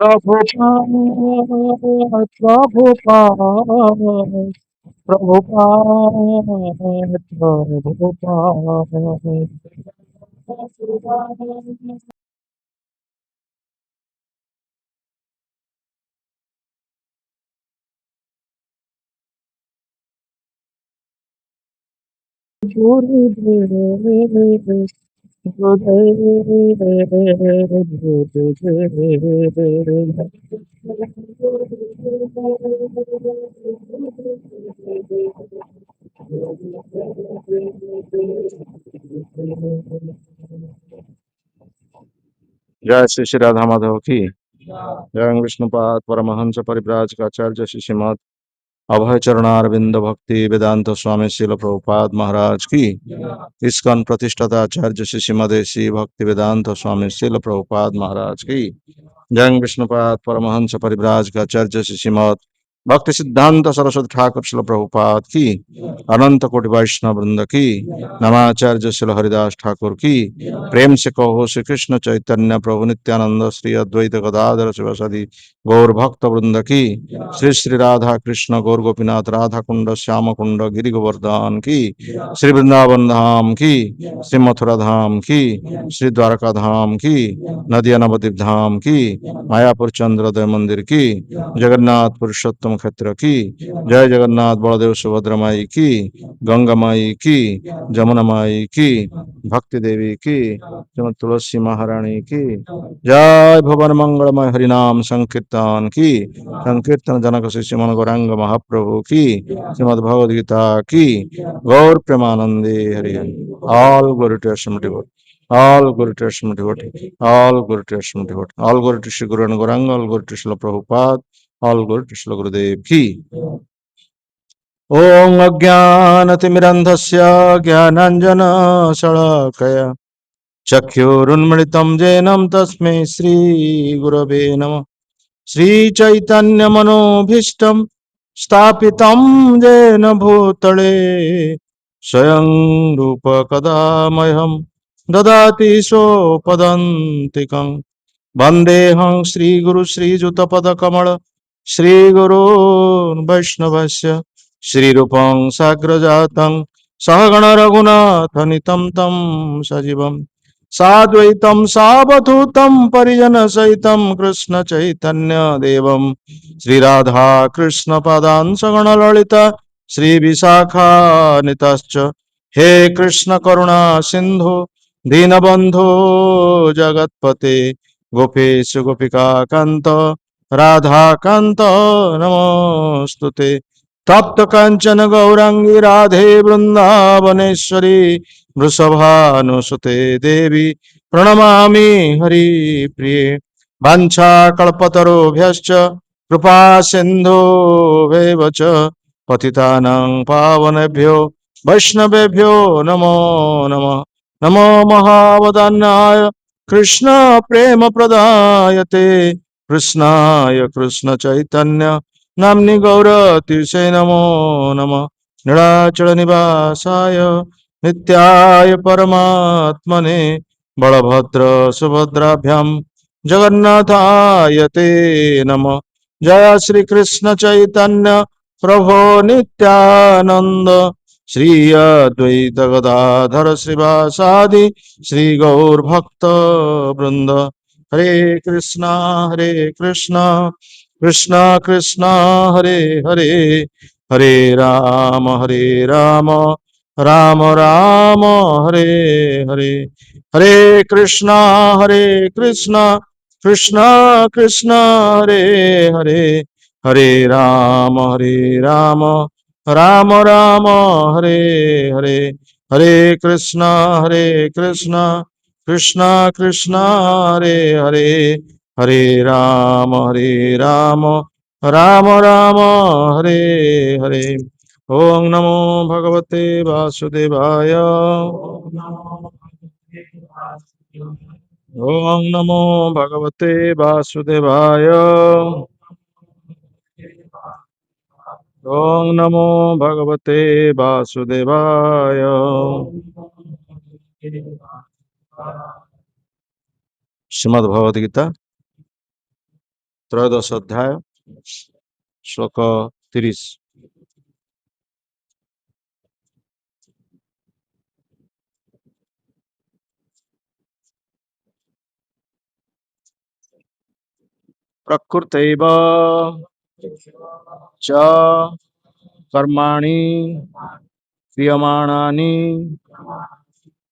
Prabhupada, Prabhupada, Prabhupada, Prabhupada. जय श्री श्री राधा माधव की जय विष्णुपाद परमहंस परिव्राजकाचार्य श्री श्रीमद अभय चरणारविंद भक्ति वेदांत स्वामी शिल प्रभुपाद महाराज की इस्कन प्रतिष्ठाता आचार्य श्री श्रीमदेशी भक्ति वेदांत स्वामी शिल प्रभुपाद महाराज की जय विष्णुपाद परमहंस परिव्राजकाचार्य श्री श्रीमद भक्ति सिद्धांत सरस्वती ठाकुर शिल प्रभुपाद की अनंत कोटि वैष्णव वृंद की नमाचार्य शिल हरिदास ठाकुर की प्रेम से कहो श्री कृष्ण चैतन्य प्रभु नित्यानंद श्री अद्वैत गदाधर शिवसदि गौर भक्त वृंद की श्री श्री राधा कृष्ण गौर गोपीनाथ राधा कुंड श्याम कुंड गिरि गोवर्धन की श्री वृंदावन धाम की श्री मथुरा धाम की श्री द्वारका धाम की नदिया नवद्वीप धाम की मायापुर चंद्रोदय मंदिर की जगन्नाथ पुरुषोत्तम क्षेत्र की जय जगन्नाथ बलदेव सुभद्रा माई की गंगा माई की जमुना माई की भक्ति देवी की श्रीमद तुलसी महारानी की जय भुवन मंगलमय हरिनाम संकीर्तन की संकीर्तन जनक शिष्य मन गौरांग महाप्रभु की श्रीमद भगवद गीता की गौर प्रेमानंदे Hari Hari all glory to devote all glory to Srimati devotee, all glory to Srimati devotee, all glory to Shri Guru and Gauranga, all glory to Srila Prabhupada, all glory to Srila Gurudev ki ॐ अज्ञानतिमिरन्धस्य ज्ञानाञ्जन शलाकया चक्षुरुन्मिलितं येनं तस्मै श्रीगुरवे नमः श्रीचैतन्यमनोभीष्टं स्थापितं येन भूतले स्वयं रूप कदा मह्यं ददाति स्वपदान्तिकं वन्देऽहं श्रीगुरु श्रीयुतपदकमल श्रीगुरोन् वैष्णवस्य श्रीरूपं साग्रजातं सहगण रघुनाथनितं तं सजीवम् साद्वैतं सावधूतं परिजनसहितं कृष्ण चैतन्य देवं श्रीराधा कृष्ण पदान् सगणललिता श्रीविशाखानितश्च हे कृष्ण करुणा सिन्धु दीनबन्धो जगत्पते गोपेश गोपिका कान्त राधाकान्त नमोऽस्तुते तप्त काञ्चन गौरांगी राधे वृन्दावनेश्वरी वृषभानुसुते देवी प्रणमामि हरिप्रिये वाञ्छाकल्पतरुभ्यश्च कृपा सिन्धुभ्येव च पतितानां पावनेभ्यो वैष्णवेभ्यो नमो नमः नमो महावदन्याय कृष्ण प्रेम प्रदायते कृष्णाय कृष्ण चैतन्य नाम्नि गौरतिसे नमो नमः नीलाचल निवासाय नित्याय परमात्मने बलभद्र सुभद्राभ्यां जगन्नाथाय ते नमः जय श्री कृष्ण चैतन्य प्रभो नित्यानंद श्री अद्वैत गदाधर श्रीवासादि श्री गौर भक्त वृंद हरे कृष्णा कृष्णा कृष्णा हरे हरे हरे राम राम राम हरे हरे हरे कृष्णा कृष्णा कृष्णा कृष्णा हरे हरे हरे राम राम राम हरे हरे हरे कृष्णा कृष्णा कृष्णा हरे हरे हरे राम राम राम हरे हरे ओम नमो भगवते वासुदेवाय ओम नमो भगवते वासुदेवाय ओम नमो भगवते वासुदेवाय श्रीमद् भगवद गीता त्रयोदश अध्याय श्लोक 30। प्रकृतैव च कर्माणि क्रियमाणानि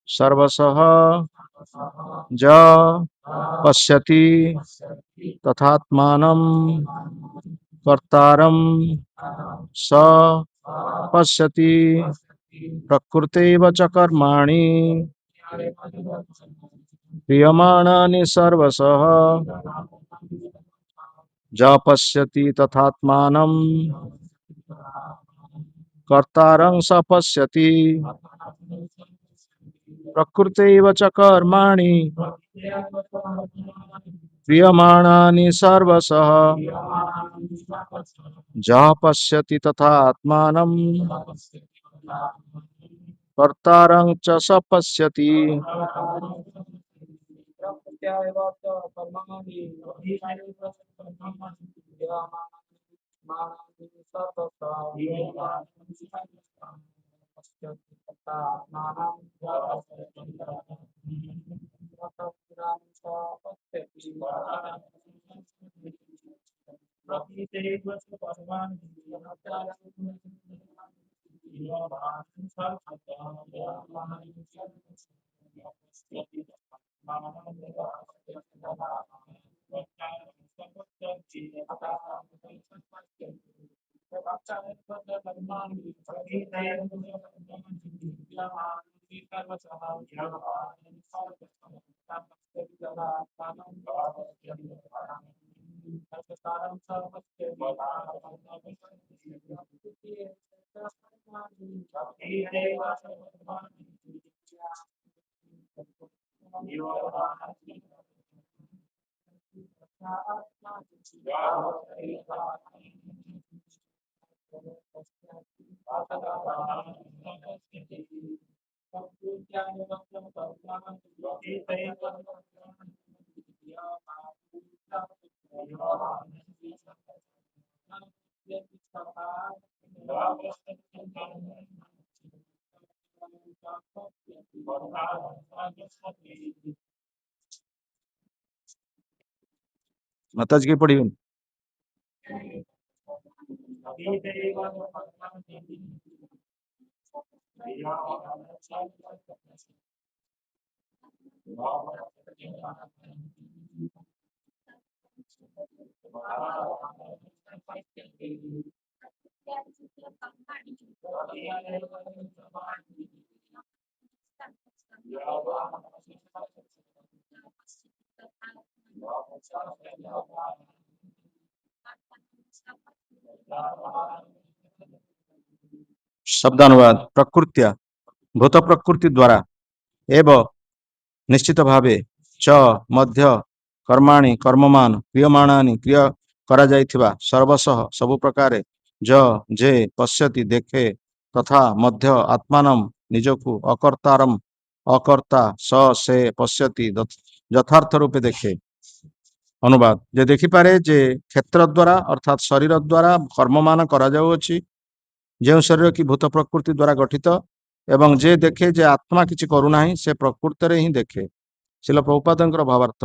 सर्वशः ज पश्यति तथात्मानं कर्तारं स पश्यति। प्रकृतैव च कर्माणि क्रियमाणानि सर्वशः ज पश्यति तथात्मानं कर्तारं स पश्यति। प्रकृतैव च कर्माणि क्रियमाणानि सर्वशः ज पश्यति तथात्मानं कर्तारं च स पश्यति। माताजी की पढ़ी शब्दानुवाद। प्रकृत्या भूत प्रकृति द्वारा एवं निश्चित भावे च मध्य कर्माणि कर्ममान क्रियमाणानि क्रिया करा जाइथिबा सर्वशः सबु प्रकारे ज जे पश्यति देखे तथा मध्य आत्मानं निजकु अकर्तारम अकर्ता स से पश्यति यथार्थ रूपे देखे। अनुवाद। जे देखिपारे जे क्षेत्र द्वारा अर्थात शरीर द्वारा कर्ममान करा जाउअछि जो शरीर की भूत प्रकृति द्वारा गठित एवं जे देखे जे आत्मा किछि करूना से प्रकृति ही देखे। शिल प्रभुपादंकर भावार्थ।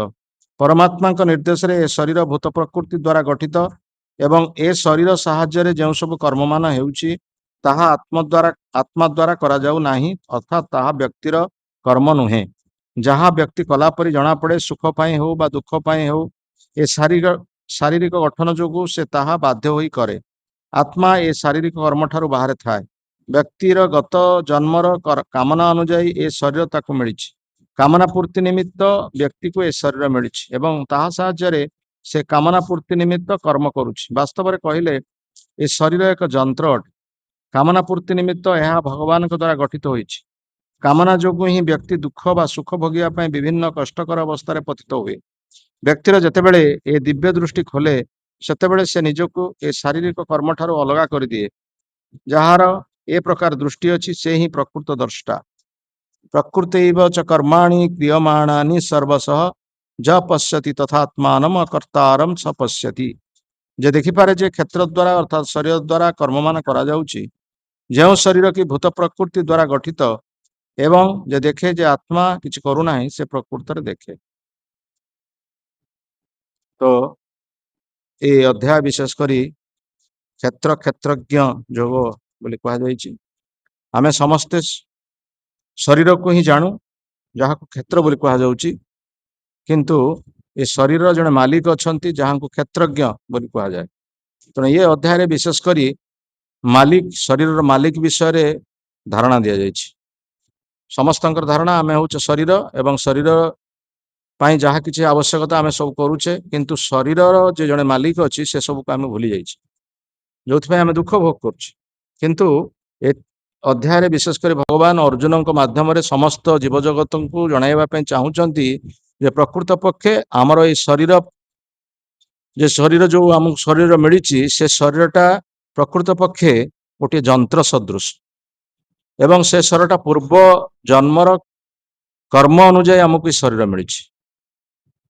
परमात्मा निर्देश रे ए शरीर भूत प्रकृति द्वारा गठित एवं ए शरीर साहाय्य जो सब कर्ममान हेउछि ताहा आत्मा द्वारा करा जाउ नाही अर्थात ताहा व्यक्तिर कर्म नुहे। जहाँ व्यक्ति कला परि जना पड़े सुख पाई हो बा दुख पाई हो ए शारीरिक गठन जोगु से ताहा बाध्य होई करे। आत्मा ए शारीरिक कर्म ठारू बाहर थाए। व्यक्तिर गत जन्मर कामना अनुजाई ए शरीर ताकू मिलिछि। कामना पूर्ति निमित्त व्यक्ति को ए शरीर मिलिछि एवं ताहा साहाय्य से कामना पूर्ति निमित्त कर्म करुछि। वास्तव में कहले ए शरीर एक जंत्र अटे। कामना पूर्ति निमित्त यह भगवान द्वारा गठित होइछि। कामना जोगु ही व्यक्ति दुख बा सुख भोगिया पाई विभिन्न कष्टकर अवस्था पतित हुए। व्यक्तिर जेतेबेले ए दिव्य दृष्टि खोले सेतेबेले से निजको ए शारीरिक कर्म ठारू अलगा कर दिए। जार ए प्रकार दृष्टि अछि से ही प्रकृत दर्शटा। प्रकृतैव च कर्माणि क्रियमाणानि सर्वशः ज पश्यति तथात्मानम अकर्तारम स पश्यति। जे देखिपारे जे क्षेत्र द्वारा अर्थात शरीर द्वारा कर्म मान करा जाउची, जो शरीर की भूत प्रकृति द्वारा गठित एवं जे देखे जे आत्मा किसी करूना से प्रकृत देखे। तो ये अध्याय विशेष करी क्षेत्र क्षेत्रज्ञ जोग बोली कहुई। आमे समस्ते शरीर को ही जानू जहाँ को क्षेत्र बोली कहुची, किंतु ये शरीर जड़े मालिक अच्छा जहाँ को क्षेत्रज्ञ बोली कहुए। तेणु ये अध्याय विशेष करी मालिक शरीर मालिक विषय रे धारणा दि जाइए। समस्त धारणा आम हूँ शरीर एवं शरीर पाई जहाँ किसी आवश्यकता आम सब करुचे, किंतु शरीर जे जड़े मालिक अच्छी से सब को आम भूली जाइए, जो आम दुख भोग करुचे। किंतु ए अध्याय विशेष कर भगवान अर्जुन माध्यम समस्त जीवजगत को जनवाई चाहूँगी जे प्रकृत पक्षे आमर ये शरीर जे शरीर जो आम शरीर मिली से शरीरटा प्रकृत पक्षे गोटे जंत्र सदृश एवं से शरीरटा पूर्व जन्मर कर्म अनुजाई आमको शरीर मिली।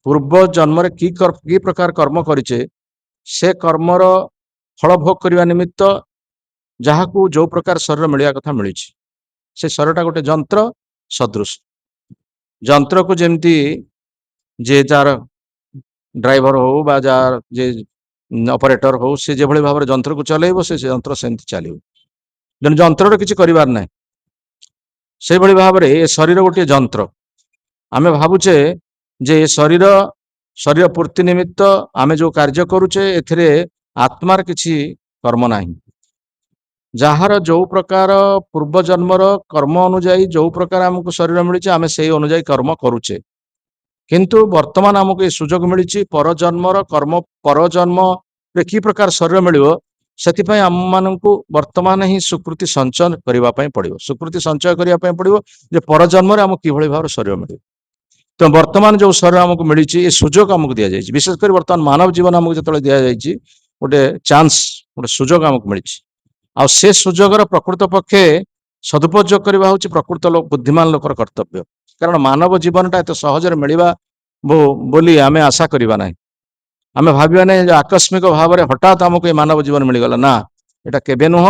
पूर्व जन्म कि प्रकार कर्म करिचे से कर्मर फल भोग करने निमित्त जहाँ को जो प्रकार शरीर मिलवा कथा मिली से शरीरटा गोटे जंत्र सदृश। जंत्र को जमती जे जार ड्राइवर हो बा जार जे ऑपरेटर हो से जो भाव में जंत्र को चलेब से जंत्र सेमती चलो। जन जंत्र किसी करार ना से भाव में ये शरीर गोटे जंत्र। आमे भावुचे जे शरीर शरीर पूर्ति निमित्त आमे जो कार्य करुचे एथिरे आत्मार किसी कर्म नाही। जार जो प्रकार पूर्व जन्मर कर्म अनुजाई जो प्रकार आमको शरीर मिली आमे से अनुजाई कर्म करुचे, किंतु वर्तमान आमको ये सुजोग मिली परजन्मर कर्म परजन्म कि प्रकार शरीर मिलो से आम मानू वर्तमान ही सुकृति संचय करने पड़ो। सुकृति संचय करने पड़ो जे परजन्म आमको कि भाव शरीर मिले। तो वर्तमान जो शरीर आमको मिली ये सुजोग आमको दि जाए। विशेषकर वर्तमान मानव जीवन आमको जो दि जाए गोटे चांस गोटे सुजोग आमको मिली आ से सुजोगर प्रकृत पक्षे सदुपयोग करवा हूँ प्रकृत लोक बुद्धिमान लोकर कर्तव्य। कारण मानव जीवनटा एत सहजरे मिलवा बोली आमे आशा करवा ना। आमे भाविबा नहीं आकस्मिक भाव में हठात आमको ये मानव जीवन मिलगला ना, एटा केबे नुह।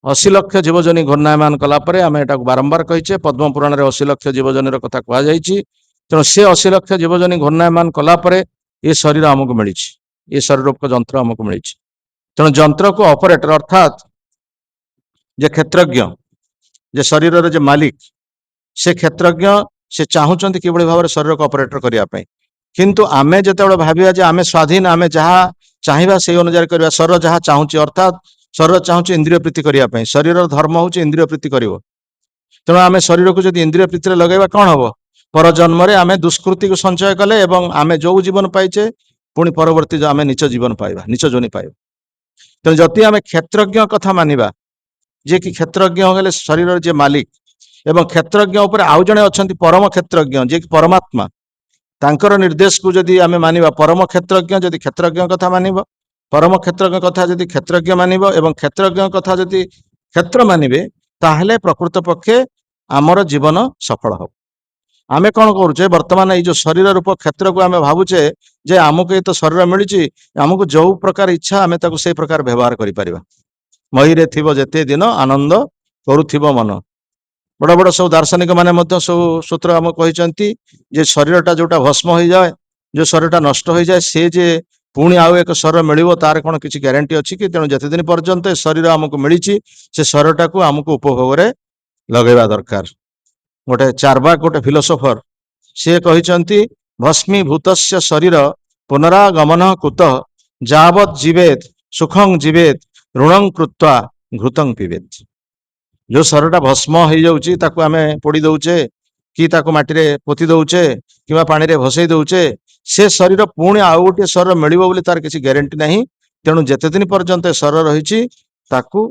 80 लाख जीवजनी घूर्णायमान कलापर आम एटा बारंबार कहीचे पद्म पुराण में 80 लाख जीवजनी कथा कहुई। तेणु से 80 लाख जीवजनी घूर्णायमान कलापर ये शरीर आमको मिली, ये शरीर को जंत्र आमको मिली। तेणु जंत्र को ऑपरेटर अर्थात जे क्षेत्रज्ञ जे शरीर जे मालिक से क्षेत्रज्ञ से चाहूँगी कि भाव में शरीर को ऑपरेटर करने। किंतु आमे जिते भाविया जे आमे स्वाधीन आमे जहाँ चाहिए से अनुसार करवा। शरीर जहाँ चाहूँगी अर्थात शरीर चाहूँगी इंद्रिय प्रीति करने। शरीर धर्म हूँ इंद्रिय प्रीति कर। तेणु आमे शरीर को जब इंद्रिय प्रीति लगेगा कौन हम पर जन्म आमे दुष्कृति को संचय कले एवं आमे जो जीवन पाइचे पुणी परवर्ती आमे नीच जीवन पाइबा नीच जोनि पाइबा। तेणु जदि आमे क्षेत्रज्ञ कथा मानिबा जे कि क्षेत्रज्ञ होगले शरीर जे मालिक एवं क्षेत्रज्ञ उपर आउ जणे अछंती परम क्षेत्रज्ञ जे कि परमात्मा तांकर निर्देश को जदि आमे मानिबा परम क्षेत्रज्ञ जदि क्षेत्रज्ञ कथा मानिबा परम क्षेत्रज्ञ कथा जदि क्षेत्रज्ञ मानिबा एवं क्षेत्रज्ञ कथा जदि क्षेत्र मानिबे ताहले प्रकृत पक्षे आमर जीवन सफल हो। आमे कौन करुचे वर्तमान ये जो शरीर रूप क्षेत्र को आमे भावुचे जे आमको ये तो शरीर मिली आमको जो प्रकार इच्छा आमे ताको से प्रकार व्यवहार करि परिबा। महीरे थिबो जेते दिन आनंद करुथिबो मन। बड़ बड़ सब दार्शनिक माने मध्य सब सूत्र आम कहते जे शरीरटा जोटा भस्म हो जाए जो शरीरटा नष्ट हो जाए से जे पुणी आउ एक शरीर मिलिबो तार कौन किसी ग्यारंटी अच्छी कि। तेणु जिते दिन पर्यंत शरीर आमको मिली से शरीरटा को आमको उपभोग लगेवा दरकार। गोटे चारवाक गोटे फिलोसोफर सी कहते भस्मी भूतस्य शरीर पुनरागमन कुत जावत जीवेत सुखं जीवेत ऋणं कृत्वा घृतं पीबेत। जो शरीरटा भस्म हो जाउची ताकू आमे पोड़ी दउचे कि ताकू माटी रे पोती दउचे किबा पानी रे भसई दउचे से शरीर पुणी आउ गोटे शरीर मिलिबो बोली तार किसी ग्यारंटी नहीं। तेणु जेते दिन पर्यंत शरीर रहिची ताकू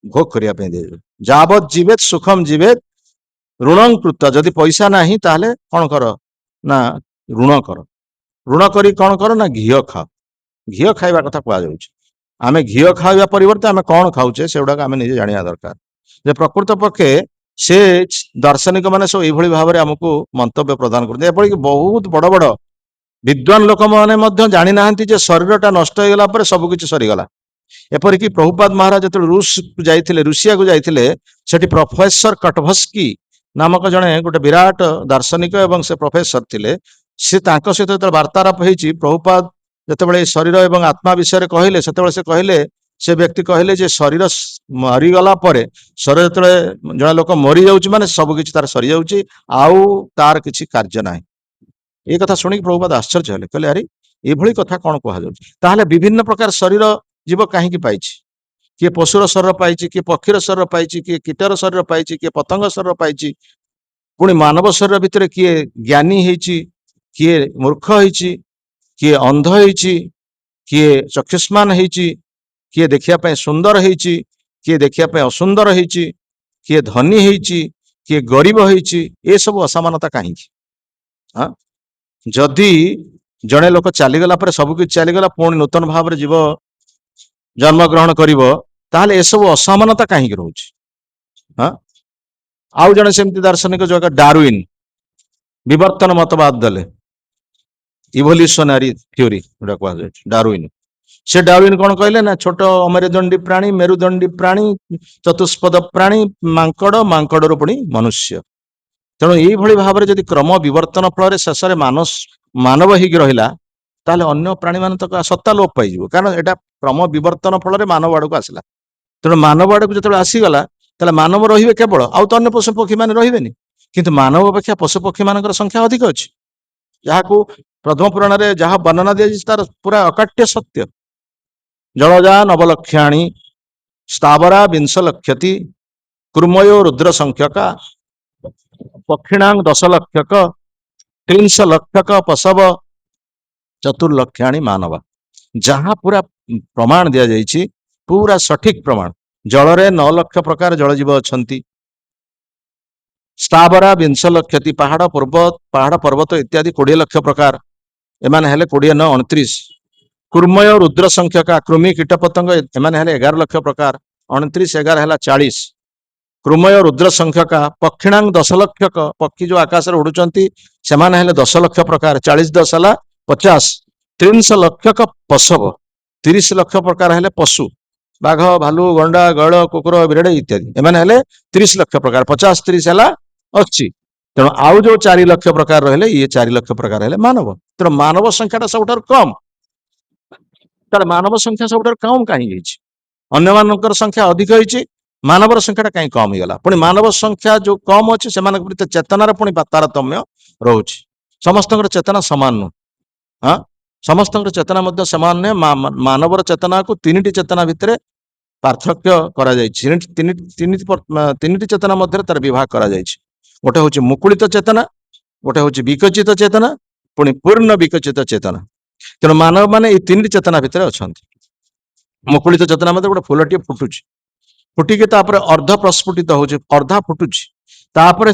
भोग करिया पे दे। जावत जीवेत सुखम जीवेत ऋणं कृत्वा जदि पैसा नाही ताहले कौन कर ना ऋण कर। ऋण करी कौन कर ना घीओ खा। घीओ खाइबा कथा कहा जाउची। आमे घीओ खाइबा परिवर्ते आमे कौन खाउचे सेगुडा आमे निजे जानिया दरकार। जे प्रकृत पक्षे से दार्शनिक माने सब यही भाव में आमको मंतव्य प्रदान करते। बहुत बड़ बड़ विद्वान लोक मैंने जानी ना शरीरटा नष्ट हो गला सबकिछ सरीगला। एपरिक प्रभुपाद महाराज जो रूस को जाइए रुषिया को जाइए सेठी प्रोफेसर कटभस्की नामक जड़े गोटे विराट दार्शनिक एवं से प्रोफेसर थिले सी सहित जो वार्तालाप होती प्रभुपाद जिते शरीर एवं आत्मा विषय कहले से कहले से व्यक्ति कहले जे शरीर मरीगला शरीर जो जड़े लोक मरी जाऊँ माने सबकिछ तार सरी जाऊँ आउ तार किसी कार्य ना। ये कथा शुणी प्रभुपाद आश्चर्य हेले कहले अरे ये कथा कौन कहुच्छे विभिन्न प्रकार शरीर जीव कहीं पाई किए पशुर शरीर पाई किए पक्षीर शरीर पाई किए कीटर शरीर पाई किए पतंग शरीर पाई पुणी मानव शरीर भितर किए ज्ञानी होती किए मूर्ख होती किए अंध होती किए चक्षुष्मान होती किए देखा सुंदर होती किए देखा असुंदर होती किए धनी होती किए गरीब होती ये सब असमानता कहीं हाँ जदि जड़े लोक चलीगला सबकिछ चलीगला पुणी नूतन भाव जीव जन्म ग्रहण कर सब असमानता कहीं रोच। हाँ आउ जड़े सेमती दार्शनिक जो डार्विन विवर्तन मतवाद देले इवोल्यूशनरी थ्योरी कह डार्विन से डार्विन कौन कहले ना छोट अमेरुदंडी प्राणी मेरुदंडी प्राणी चतुष्पद प्राणी मांकड़ मांकड़ पुणी मनुष्य तेणु ये भाव में क्रम विवर्तन फल शेष मानव हो रहा ताले अन्य प्राणी मान तो सत्ता लोप पाई कारण एटा क्रम विवर्तन फल मानव आड़ को आसला तेणु मानव आड़ को जो आसीगला ताले मानव रे केवल आउ तो अन्य पशु पक्षी मैंने रही किंतु मानव अपेक्षा पशु पक्षी मान संख्या अधिक अच्छी जहाँ को प्रथम पुराण में जहाँ वर्णना दिया तार पूरा अकाट्य सत्य जलजा नवलक्षाणी स्थावरा विंश लक्षति कुर्मयो रुद्र संख्यका पक्षिणांग 10 लक्षक 30 लक्षक पशव चतुर्लक्षाणी मानव जहाँ पूरा प्रमाण दि जाइए पूरा सठिक प्रमाण जलरे 9 लक्ष प्रकार जलजीव अच्छा स्थावरा विंश लक्षति पहाड़ पर्वत इत्यादि 20 लक्ष प्रकार एमाने हेले 20 9 29 कुर्मय रुद्र संख्यका कृमि कीटपतंग एमाने हेले 11 लक्ष प्रकार 29 11 हेला 40 कृमय रुद्र संख्यका पक्षिणांग 10 लक्षक पक्षी जो आकाश में उड़ुचंती सेमाने हेले 10 लक्ष प्रकार 40 10 हेला 50 30 लक्षक पशव 30 लक्ष प्रकार हेले पशु बाघ भालू गंडा गड़ कुकुर बिराड़ इत्यादि एमाने हेले 30 लक्ष प्रकार 50 30 हेला 80 तेणु आउ जो 4 लक्ष प्रकार रहे ये 4 लक्ष प्रकार हेले मानव तेणु मानव संख्या सब कम मानव संख्या सब कम कहीं अन्य मानकर संख्या अधिक होती मानवर संख्या कहीं कम होगा पुणी मानव संख्या जो कम अच्छे से चेतनार पुणी तारतम्य रोच समस्त चेतना सामान नुह हाँ समस्त चेतना सामान नुहे मानवर चेतना को 3टी चेतना भितर पार्थक्य तीन चेतना मध्य तार विभाग करा गोटे हूँ मुकुलित चेतना गोटे हूँ विकचित चेतना पुणी पूर्ण विकचित चेतना तेणु मानव माने ये 3टी चेतना भितर अच्छा मुकुलित चेतना मध्य गोटे फूलटी फुटुची फुटिकी अर्ध प्रस्फुटित हो अर्धा फुटुची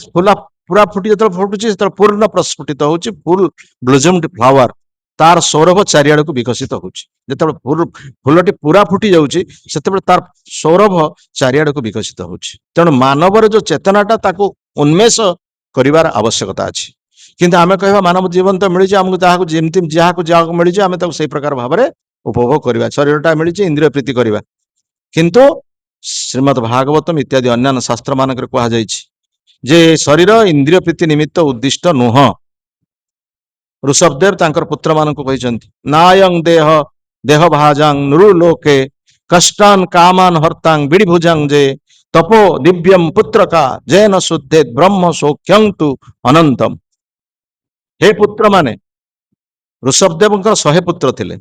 फुला पूरा फुटी जो फुटुची पूर्ण प्रस्फुटित हो फुल ब्लूजम्ड फ्लावर तार सौरभ चारिआड़ को विकसित होते फूलटी पूरा फुटी जाऊँगी से तार सौरभ चारिआड़ को विकसित हो तेणु मानवर जो चेतनाटा ताको उन्मेष करिवार आवश्यकता अच्छी किंतु आमे कहवा मानव जीवन तो मिली आमको जहाँ मिली आम से प्रकार भाव में उपभोग करवा शरीरटा मिली इंद्रिय प्रीति करवा किंतु श्रीमद् भागवतम इत्यादि अन्य शास्त्र मानक कहुई जे शरीर इंद्रिय प्रीति निमित्त उद्दिष्ट नुह ऋषभदेव तांकर पुत्र मान नायं देह देह भाजांग नृलोके कष्टान कामान हर्तांग बिड़भुजांग जे तपो दिव्यम पुत्र का जैन शुद्धे ब्रह्म सौख्यं तु अनंतम। हे पुत्र माने ऋषभदेव 100 पुत्र थिले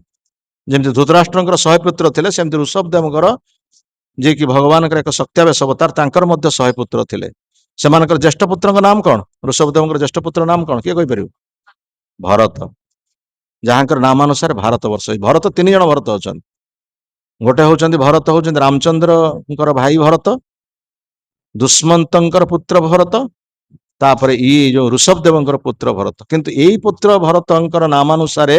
जमी धृतराष्ट्र 100 पुत्र थिले सेमती ऋषभदेव जे कि भगवान एक शक्त्यावेश अवतार तांकर मध्य 100 पुत्र थिले सेमानकर ज्येष्ठ पुत्र नाम कौन ऋषभदेव ज्येष्ठ पुत्र नाम कौन किए कहीपर भरत जहाँकर नामानुसार भारत वर्ष भरत 3 जन भरत अच्छा गोटे हूँ भरत हूँ रामचंद्र भाई भरत दुष्मंत पुत्र भरत तापर ये जो ऋषभदेव पुत्र भरत किंतु यही पुत्र भरत नामानुसार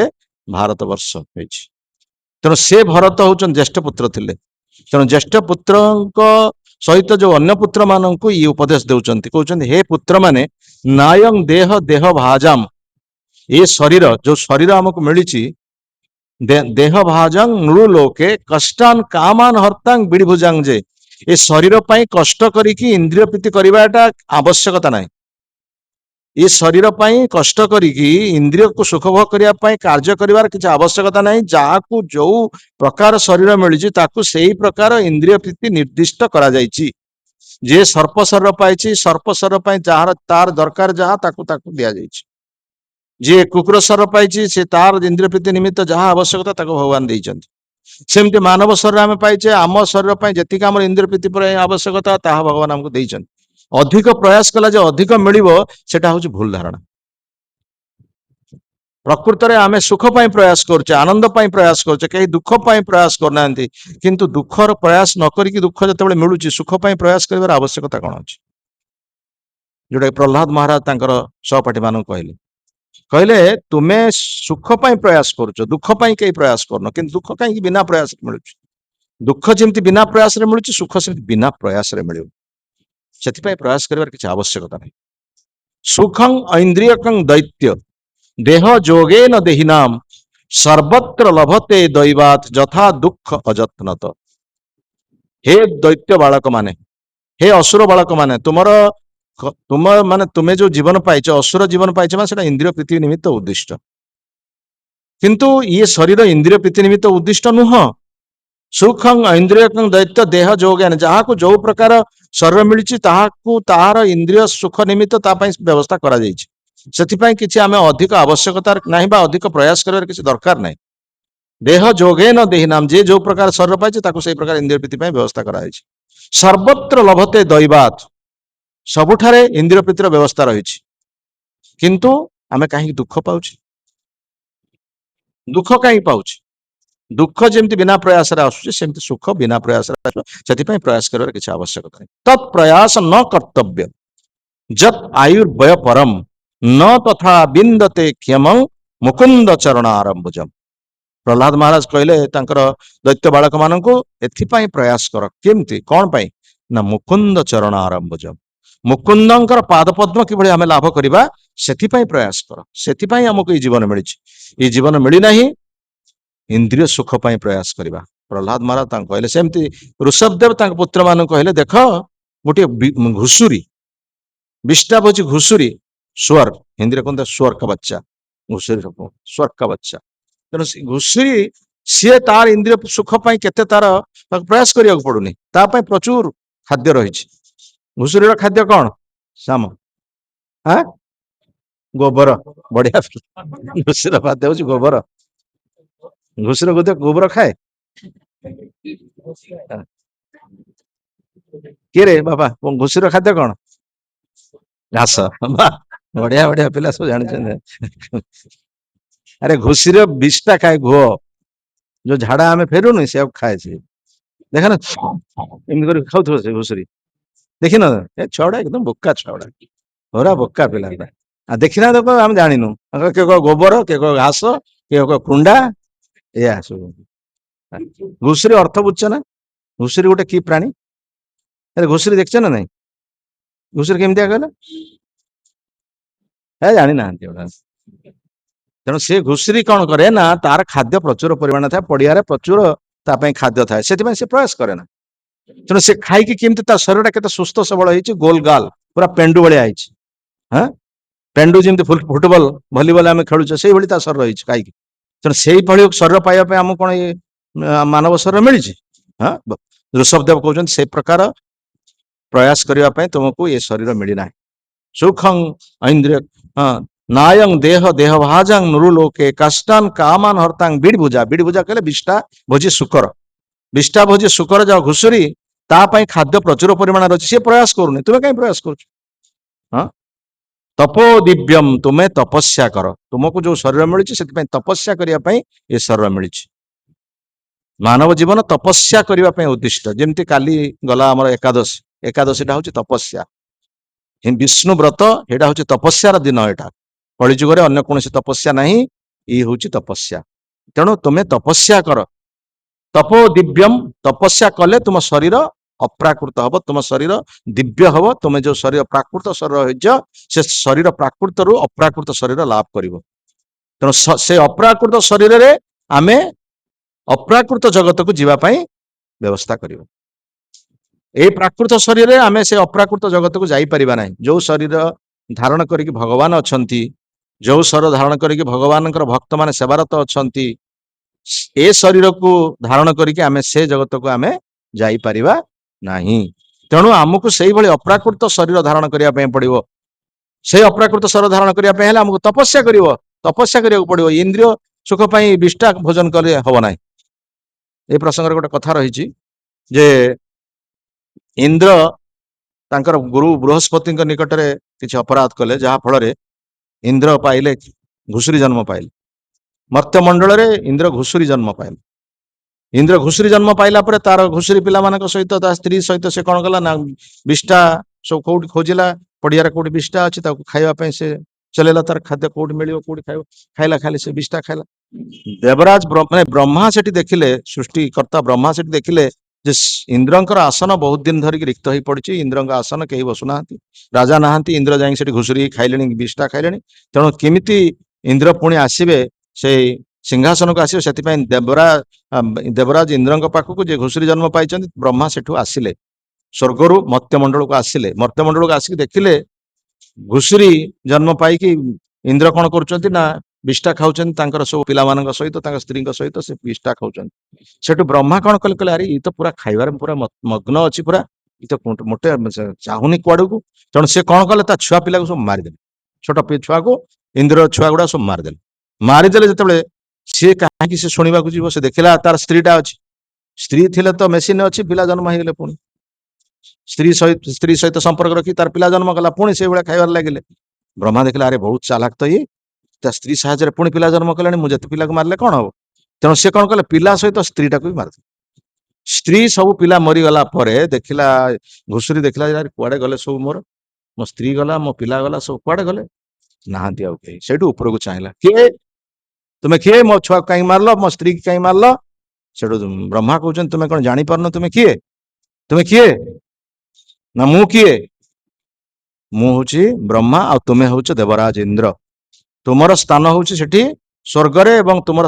भारत वर्ष तेणु से भरत हूँ ज्येष्ठ पुत्र थिले तेणु ज्येष्ठ पुत्र सहित जो अन्य पुत्र मान को ये उपदेश दौरान कहते हे पुत्र माने नायं देह देह भाजाम ये शरीर जो शरीर हमको मिली देह भाजं नृलोके कष्टान कामान हर्तांग बिड़भुजांग जे ये शरीर पाई कष्ट करिकी इंद्रिय प्रीति करवाटा आवश्यकता नहीं। ये शरीर पाई कष्ट करिकी इंद्रिय को सुख भोग करने पाई कार्य करिवार किसी आवश्यकता नहीं। जाकू जो प्रकार शरीर मिली ताकू सेही प्रकार इंद्रिय प्रीति निर्दिष्ट करा जायछि। जे सर्प शरीर पाई सर्प शरीर पाई जार तार दरकार जहाँ ताकू ताकू दिया जायछि। जे कुकुर शरीर पाई से तार इंद्रिय प्रीति निमित्त जहाँ आवश्यकता ताकू भगवान देइछन्ति। सेमती मानव शरीर आम पाइचे आम शरीर पाई जतिक आम इंद्रिय प्रीति पर आवश्यकता ताहा भगवान हमको देइछन्ति। अधिक प्रयास कला जे अधिक मिलिबो सेटा होछि भूल धारणा। प्रकृत रे आमे सुख पाई प्रयास करछे आनंद पाई प्रयास करछे कहीं दुख पाई प्रयास करनांती किंतु दुखर प्रयास न करिकि दुख जतेबेले मिलुछि सुख पाई प्रयास करिवार आवश्यकता कोन अछि। जोटा प्रहलाद महाराज तांकर सहपाठी मानक कहले कहले तुमे सुख पाई प्रयास करुछ दुख पाई कई प्रयास करन किंतु दुख कहीं बिना प्रयास मिलुछि। दुख जेमती बिना प्रयास रे मिलुछि सुख सेमती बिना प्रयास रे मिलियो सेति प्रयास करिवार किछि आवश्यकता नहीं। सुखं ऐन्द्रियकं दैत्य देह जोगेन देहिनाम सर्वत्र लभते दैवात जथा दुख अजत्नत। हे दैत्य बालक माने हे असुर बालक माने तुम माने तुम्हें जो जीवन पाइछ असुर जीवन पाइछ माने सेटा इंद्रिय प्रीति निमित्त उद्दिष्ट किंतु ये शरीर इंद्रिय प्रीति निमित्त उद्दिष्ट नुह। सुखं ऐन्द्रियकं दैत्य देह जोगेन जहाँ को जो प्रकार शरीर मिली ताहार इंद्रिय सुख निमित्त व्यवस्था करा जायछि। सेथिपाई किछि आमे अधिक आवश्यकता नहीं बा अधिक प्रयास करिवार किछि दरकार नहीं। देह जोगेन देहिनाम जे जो प्रकार शरीर पाइछि ताकू सेही प्रकार इंद्रिय प्रीति पाई व्यवस्था करा जायछि। सर्वत्र लभते दैवात सबुठारे इंद्रिय प्रीतिर व्यवस्था रही किंतु आमे कहीं दुख पाउछि दुख कहीं पाउछि। दुख जेमती बिना प्रयास रे आसुछि सेमती सुख बिना प्रयास रे आसुछि सेथिपाई प्रयास करिवार किछि आवश्यकता नहीं। तत् प्रयास न कर्तव्य जत आयुर्वय परम न तथा बिंदते क्षमं मुकुंद चरणारंभुजम। प्रहलाद महाराज कहले तांकर दैत्य बालक मानकु एथिपाई प्रयास कर केमती कौन पाई ना मुकुंद चरणारंभुजम मुकुंदंकर पाद पद्म किभଳି आमे लाभ करिबा सेथिपाई प्रयास कर। सेथिपाई हमको ये जीवन मिली ये जीवन मिली नहीं इंद्रिय सुख पाई प्रयास करिबा। प्रहलाद महाराज तांक कहले सेमती ऋषभदेव तांक पुत्र मान कहले देख गोटे घुसुरी विष्टा बोची घुसुरी स्वर हिंदी कहते स्वर का बच्चा घुसुरी स्वर का बच्चा तेणु घुसुरी सी तार इंद्रिय सुख पाई केते तार प्रयास करिया पड़ुनी ता पाई प्रचुर खाद्य रही। घुसुरी खाद्य कौन श्याम हाँ गोबर बढ़िया घुसुरी खाद्य हूँ गोबर घुसुरी गोबर खाए किए रे बाबा घुसुरी खाद्य कौन घास बढ़िया बढ़िया पिला सब जानी। अरे घुसुरी विषटा खाए घुଅ जो झाड़ा आम फेरुनी से खाए देख ना एमती खाऊ से घुसुरी देखी न छुआ एकदम बोका छुआ पूरा बोका पिला देखना देख आम जानिनु के गोबर के घास के कुंडा या सब घुसुरी अर्थ बुझ ना घुसुरी गोटे कि प्राणी अरे घुसुरी देखछ ना नहीं घुसुरी केमती कहला है जानी ना तेणु से घुसुरी कौन करे ना तार खाद्य प्रचुर परिमाण था पड़िया प्रचुर खाद्य थाए से प्रयास करे ना तेणु से खाई केमती शरीर के सुस्थ सबल हो गोल गाल पूरा पेंडु भाया हाँ पेंडु जमी फुटबॉल भलीबल आम खेलुचे से भाई शरीर रही खाई तेणु से शरीर पाइबा आम कौन ये मानव शरीर मिली हाँ ऋषभदेव कहते से प्रकार प्रयास करने तुमको ये शरीर मिलना। सुखं ऐन्द्रिय नायं देह देह भाजं नृलोके कष्टान कामान हर्तांग बिड़भुजा बिड़भुजा कहले विष्टा भोजी शुकर विष्टा भोजी शुकर जाओ घुसुरी तापाई खाद्य प्रचुर परिमाण रही सी प्रयास करूनी तुम्हें कहीं प्रयास कर हाँ तपो दिव्यम तुम्हें तपस्या कर तुमको जो शरीर मिली से तपस्या करने ये शरीर मिली। मानव जीवन तपस्या करने उद्दिष्ट जमती काली गला आमर एकादशी एकादशीटा हूँ तपस्या विष्णु व्रत यहाँ हूँ तपस्यार दिन यहाँ कलिजुगे अन्य कौन तपस्या नहीं ये हूँ तपस्या तेणु तुम्हें तपस्या कर तपो दिव्यम तपस्या कले तुम शरीर अप्राकृत हम तुम शरीर दिव्य हम तुम्हें जो शरीर प्राकृत शरीर से शरीर प्राकृत रु अप्राकृत शरीर लाभ कर तेणु से अप्राकृत शरीर रे आमे अप्राकृत जगत को जीवा पाई व्यवस्था करियो। ए प्राकृत शरीर रे आमे से अप्राकृत जगत को जाई परिबा नाही। जो शरीर धारण करिक भगवान अछंती, जो शरीर धारण करिक भगवान भक्त माने सेवारत अछंती, ए शरीर को धारण करिक आमे से जगत को आमे जाई परिबा नाही। तेणु आमको सेही भली अप्राकृत शरीर धारण करिया पे पड़िबो। से अप्राकृत शरीर धारण करिया पे हेले आमको तपस्या करिवो, तपस्या करिया पड़िबो। इंद्रिय सुख पई विष्टा भोजन करे हबो नाही। ए प्रसंग रे गोटे कथा रहिछि जे इंद्र तांकर गुरु बृहस्पति निकट में किसी अपराध कले, जहा फल इंद्र पाइले घुसुरी जन्म पाइले। मर्त्यमंडल रे इंद्र घुसुरी जन्म पाइले। इंद्र घुसुरी जन्म पाइला परे तार घुसुरी पिला मानक सहित ता स्त्री सहित से कौन कला ना विष्टा सब कोठी खोजिला, पड़िया कोठी विष्टा अछि ताको खाइबा पई से चलेला। तार खाद्य कोठी मिलियो, कोठी खाइबो, खाइला खाली से विष्टा खाइला। देवराज ब्रह्मा सेठी देखिले, सृष्टिकर्ता ब्रह्मा सेठी देखिले जे इंद्रंकर आसन बहुत दिन धरिक रिक्त हो पड़ी। इंद्रंक आसन कहीं बसुना, राजा नहांती, इंद्र जाई सेठी घुसुरी खाइले, विष्टा खाइले। तेणु केमिति इंद्र पुणी आसबे से सिंहासन को आसबे, से देवराज इंद्रंक पाखक जे घुसुरी जन्म पाई ब्रह्मा सेठू आसिले स्वर्गरु मर्त्यमंडल को आसिले। मर्त्यमंडल को आसिक देखिले घुसुरी जन्म पाई इंद्र कौन करुचंती ना विष्टा खाउचंती, तांकर सब पिला मानक सहित तांकर स्त्री सहित से विष्टा खाउचंती। सेठू ब्रह्मा कौन कले कले अरे ये तो पूरा खाइबार पूरा मग्न अच्छी, पूरा ये तो मोटे चाहूनी कुआड़ को। तेणु से कौन कले ता छुआ पिला को सब मारिदेले, छोट छुआ को इंद्र छुआ गुड़ा सब मारिदेले। मारिदेले जिते सी कहीं से शुणा जीव, से देखला तार स्त्रीटा अच्छी, स्त्री थिले तो मेसीन अच्छी, पिला जन्म होगले। पुणी स्त्री सहित संपर्क रखी तार पिला जन्म कला, पुणी से भाया खाइबार लगे। ब्रह्मा देखला अरे बहुत चालाक तो ये, स्त्री साहाଯ୍य पुणी पिला जन्म कले, मुझे पिला को मारले कौन हम। तेणु से कौन कले पिला सहित स्त्रीटा को भी मारदे। स्त्री सब पिला मरीगला देखला घुसुरी देखला यार कुआडे गले सब, मोर मो स्त्री गला, मो पिला गला, सब कुआडे गले नहांती आउ कहीं। सेठू ऊपर को चाहला, किए तुम्हें किए मो छुआ कहीं मारल, मो स्त्री कहीं मारल। सेठू ब्रह्मा कहउछन तुम्हें कौन जानी पारन, तुम्हें किए, तुम्हें किए ना मु किए, मु होची ब्रह्मा आ तुम्हें होच देवराज इंद्र। तुमर स्थान होची सेठी स्वर्ग रे, एवं तुमर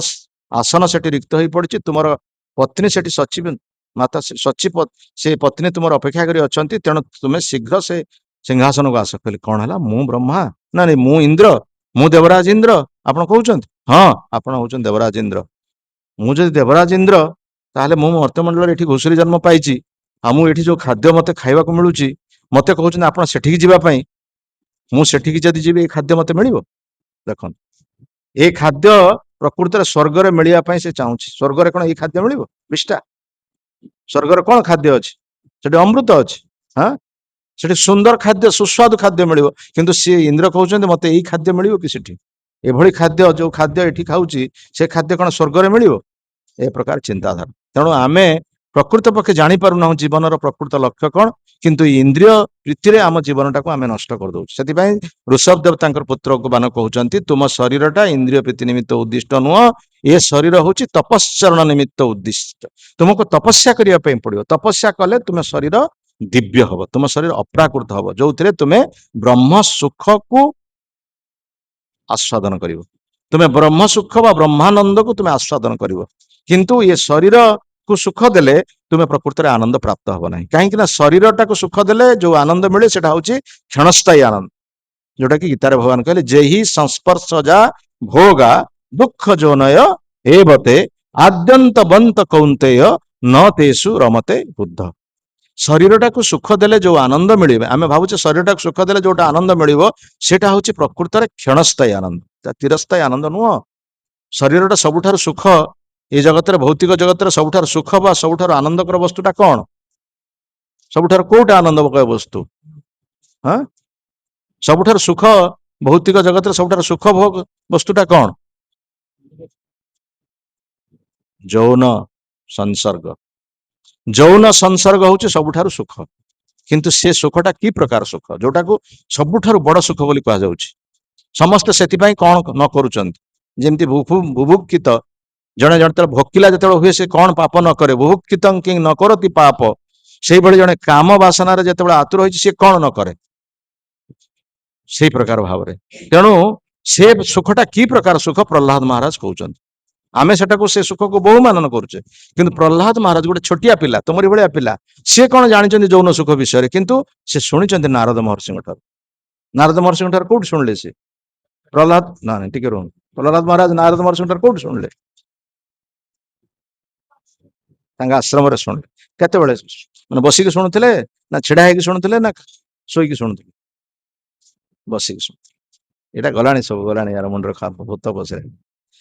आसन सेठी रिक्त होई पड़िछि। तुमर पत्नी सेठी सची माता सची से पत्नी तुमर अपेक्षा करी अछंती। तेणु तुम्हें शीघ्र से सिंहासन को आस। कहले कौन है, मु ब्रह्मा ना नहीं मु इंद्र, मु देवराज इंद्र आपण कहउछंती। हाँ आपण होउछन देवराज इंद्र। मु जदि देवराज इंद्र ताहले मु मर्त्यमंडल एठी घुसुरी जन्म पाइछि, आ मु एठी जो खाद्य मते खाइबा को मिलुछि, मते कहउछन आपण सेठी जीवा पई। मु सेठी जदि जीवी ए खाद्य मते मिलिबो। देखन ए खाद्य प्रकृति स्वर्ग रे मिलिया पई से चाहूछि। स्वर्ग रे कोन ए खाद्य मिलिबो विष्टा? स्वर्ग रे कोन खाद्य अछि? सेठी अमृत अछि। हाँ सेठी सुंदर खाद्य, सुस्वादु खाद्य मिलिबो। किंतु सी इंद्र कहउछन मते ए खाद्य मिलिबो कि सेठी? एभली खाद्य जो खाद्य एठी खाउछि, से खाद्य कोन स्वर्ग रे मिलिबो? ए प्रकार चिंताधारा। तेणु आमे प्रकृत पक्षे जानी पारु ना जीवन प्रकृत लक्ष्य कौन, किंतु इंद्रिय प्रीति रे आम जीवनटा को आमे नष्ट कर दउछ। सेति पई ऋषभ देव तांकर पुत्र को बान कहउचंती, तुम शरीरटा इंद्रिय प्रीति निमित्त उद्दिष्ट नुह, ए शरीर होची तपस्चरण निमित्त उद्दिष्ट। तुमको तपस्या करिया पई पड़ियो। तपस्या कले तुम शरीर दिव्य हबो, तुम शरीर अप्राकृत हबो, जोथिरे तुमे ब्रह्म सुख को आस्वादन करिवो। तुम्हें ब्रह्म सुख व ब्रह्मानंद को तुम्हें आस्वादन करिवो। किंतु ये शरीर को सुख देले तुम्हें प्रकृति रे आनंद प्राप्त हबो नहीं। कहीं शरीरटा को सुख देले जो आनंद मिले सेटा होची क्षणस्थायी आनंद, जोटा कि गीतारे भगवान कहले जेहि संस्पर्शजा भोगा दुख जोनय एवते आद्यंत बंत कौंतेय न तेसु रमते बुद्ध। शरीरटा को सुख देले जो आनंद मिले, आमे भावुचे शरीरटा को सुख देले जोटा आनंद मिलिबो सेटा होची प्रकृति रे क्षणस्थायी आनंद, चिरस्थायी आनंद नुह। शरीरटा सबुठार सुख ए जगत रे, भौतिक जगत रे सबुठार सुख बा सबुठार आनंदकर वस्तुटा कौन? सबुठार कोटा आनंदमय वस्तु? हाँ सबुठार सुख भौतिक जगत रे सबुठार सुख भोग वस्तुटा कौन? जौन संसर्ग। जौन संसर्ग होची सबुठार सुख। किंतु से सुखटा की प्रकार सुख, जोटा को सबुठार बड़ सुख बोली कहा जाउची। समस्त सेति पई कोन न करूचंती, जेमति बुभुक्षित जने जने भोकिला जते हुए से कौन पाप न करे, बुभुक्षितं कि न करति पाप। से भली जने काम वासना रे जते आतुर होइछि से कौन न करे, से प्रकार भाव रे। तेणु से सुखटा कि प्रकार सुख प्रहलाद महाराज कहते आमे सेटाको से सुख को बहुमानन करुचे किंतु प्रहलाद महाराज गोटे छोटिया पिला तुमरी भलिया पिला सी कौन जानी जौन सुख विषय किंतु से शुणी नारद महर्षि ठार नारद महर्षि ठार कौट शुणिले से प्रहलाद ना टिके रुहन प्रहलाद महाराज नारद महर्षि ठार कौट शुणिले आश्रम शुणिले केते मैंने बसिक शुणुले ना छिड़ा होगी शुणुले ना शोक शुणुले बसिक शुणु यहाँ गलानी सब गलानी यार मुंडर भूत बसे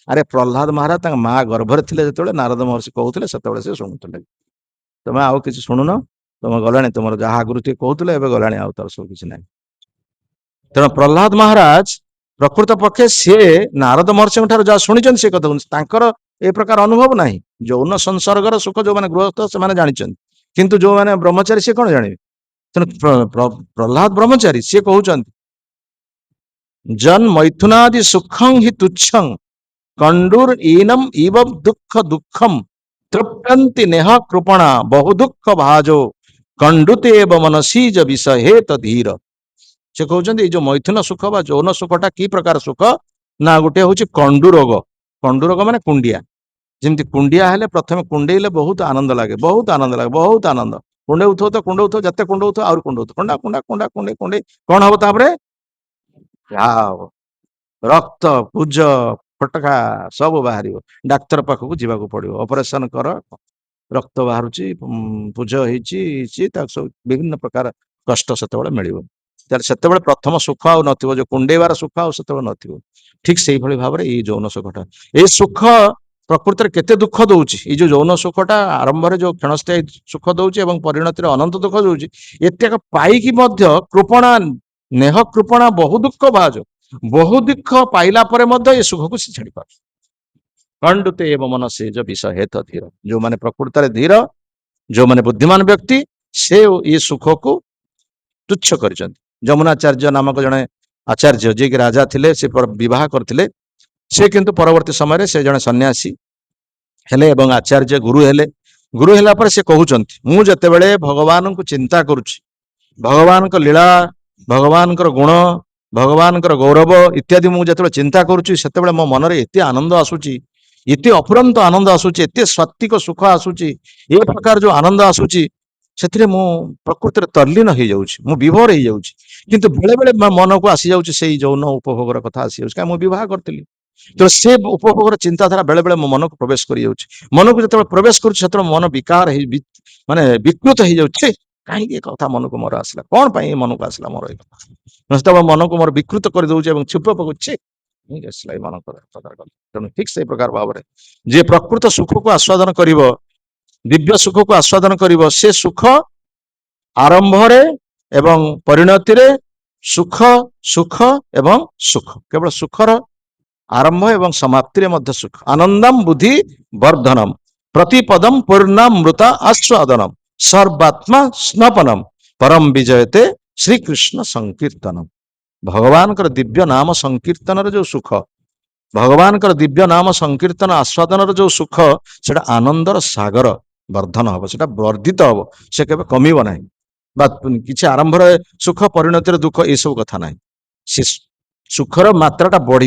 अरे प्रहलाद महाराज माँ गर्भर थे जो नारद महर्षि कहते से शुणुले तुम आउ कि शुणुन तुम गलानी तुम जहाँ आगुरी टे कहते गलानी आउ तार सब किसी ना तेणु प्रहलाद महाराज प्रकृत पक्षे सी नारद महर्षि जहाँ शुणी से कथा ए प्रकार अनुभव ना यौन संसर्गर सुख जो मैंने गृहस्थ से जानी किंतु जो मैंने ब्रह्मचारी सी कौन जाने तेणु प्रहलाद ब्रह्मचारी सी कहते जन मैथुनादि सुखं हि तुच्छं कंडूर ईनम इव दुख दुखम तृप्यंति नेह कृपणा बहु दुख भाजो कंडुते एव मनसीज विषहे तधीर से कहते जो मैथुन सुख बा यौन सुखटा कि प्रकार सुख ना गोटे हूँ कंडुरोग कंडुरोग माने कुंडिया जमी कुंडिया हेले प्रथम कुंडेले बहुत आनंद लगे बहुत आनंद लगे बहुत आनंद कुंडे तो कुंडे जिते कुंडे आउर कुंडे कुंडा कुंडा कुंडा कुंडे कुंडे कौन हम तापरे रक्त पूज फटका सब बाहर डाक्तर पाखक जावाक पड़ो ऑपरेशन कर रक्त बाहर पूज सब विभिन्न प्रकार कष्ट से मिल से प्रथम सुख आउ न जो कुंडेबार सुख आउ से न ठीक से भाव में ये यौन सुखटा ये सुख प्रकृत में केते दुख दौची ये जो यौन सुखटा आरंभ जो क्षणस्थायी सुख दौची परिणति अनंत दुख दौची एतक पाई कृपणा नेह कृपणा बहु दुख भाज बहु दुख पाइला परे ये सुख को छाड़ी पार कंडुते एवं मन से जो विषय हेत धीर जो माने प्रकृत में धीर जो माने बुद्धिमान व्यक्ति से ये सुख को तुच्छ कर जमुनाचार्य नामक जड़े आचार्य जी कि राजा थिले से विवाह करथिले से किंतु परवर्ती समय से जड़े सन्यासी हेले एवं आचार्य गुरु हेला पर से कहउचंती मु जते बेले भगवान को चिंता करुछि भगवान को लीला भगवान गुण भगवान गौरव इत्यादि मुझे चिंता करुच्ची से मो मन में एत आनंद आसूची एत अफुरंत आनंद आसूची एत सात्विक सुख आसूची ए प्रकार जो आनंद आसूची से मु प्रकृति में तल्लीन हो जाऊँ विभोर हो जाऊँ किंतु बेले बेले मन को आसी जाऊँ से यौन उपभोगर कथा आसी जाऊँ मुझे बहुत करी तो से उपभोगर चिंताधारा बेले बेले मो मन को प्रवेश कर मन को जो प्रवेश कर मन विकार माने विकृत हो जाऊँ कहीं कथा मन को मोर आसला कौन पाई मन को आसला मोर मन को मोर विकृत कर दौचे क्षुप पकुचे मन तेणु ठीक से प्रकार भाव में जे प्रकृत सुख को आस्वादन कर दिव्य सुख को आस्वादन कर से सुख आरंभ एवं परिणति रे सुख सुख एवं सुख केवल सुखर आरंभ एवं समाप्ति रे मध्य सुख आनंदम बुद्धि वर्धनम प्रतिपदम पूर्णामृता आस्वादनम सर्वात्मा स्नपनम परम विजयते श्री कृष्ण संकीर्तनम भगवान कर दिव्य नाम संकीर्तन जो सुख भगवान कर दिव्य नाम संकीर्तन आस्वादन जो सुख से आनंदर सागर वर्धन हम से वर्धित हम से केबे कमिब ना कि आरंभ सुख परिणति दुख ये सब कथा ना से सुखर मात्राटा बढ़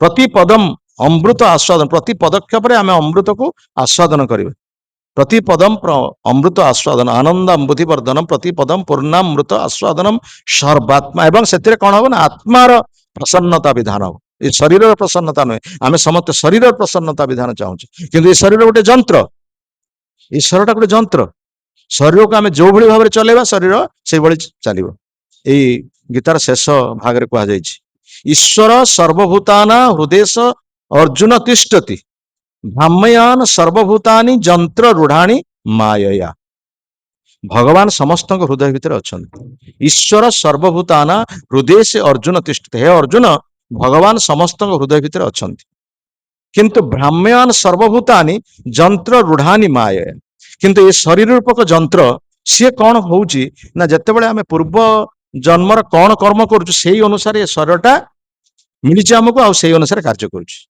प्रति पदम अमृत आस्वादन प्रति पदक्षेप आम अमृत को आस्वादन करें प्रति पदम अमृत आस्वादन आनंदम बुद्धिवर्धनम प्रति पदम पूर्णामृत आस्वादनम सर्वात्मा एवं से कौन हम ना आत्मार प्रसन्नता विधान हम ये शरीर प्रसन्नता नुहे आम समस्त शरीर प्रसन्नता विधान चाहूँ किंतु ये शरीर गोटे जंत्र ईश्वर टा गोटे जंत्र शरीर को आम जो भाई भाव में चलेगा शरीर से चलो ये गीतार शेष भाग में कहुई ईश्वर सर्वभूताना हृदय अर्जुन तिष्ठति भ्राम्ययान सर्वभूतानि जंत्र रूढ़ाणी मायया भगवान समस्त हृदय भितर अच्छा ईश्वर सर्वभूताना हृदय से अर्जुन तिष्ठति हे अर्जुन भगवान समस्त हृदय भितर अच्छा किंतु भ्राम्ययान सर्वभूतानि जंत्र रूढ़ानी माया किंतु ये शरीर रूपक जंत्र सी कौन होउची ना जितेबाला आम पूर्व जन्मर कौन कर्म करुचु से अनुसार ये शरीरटा मिली आमको आ से अनुसार कार्य करुचु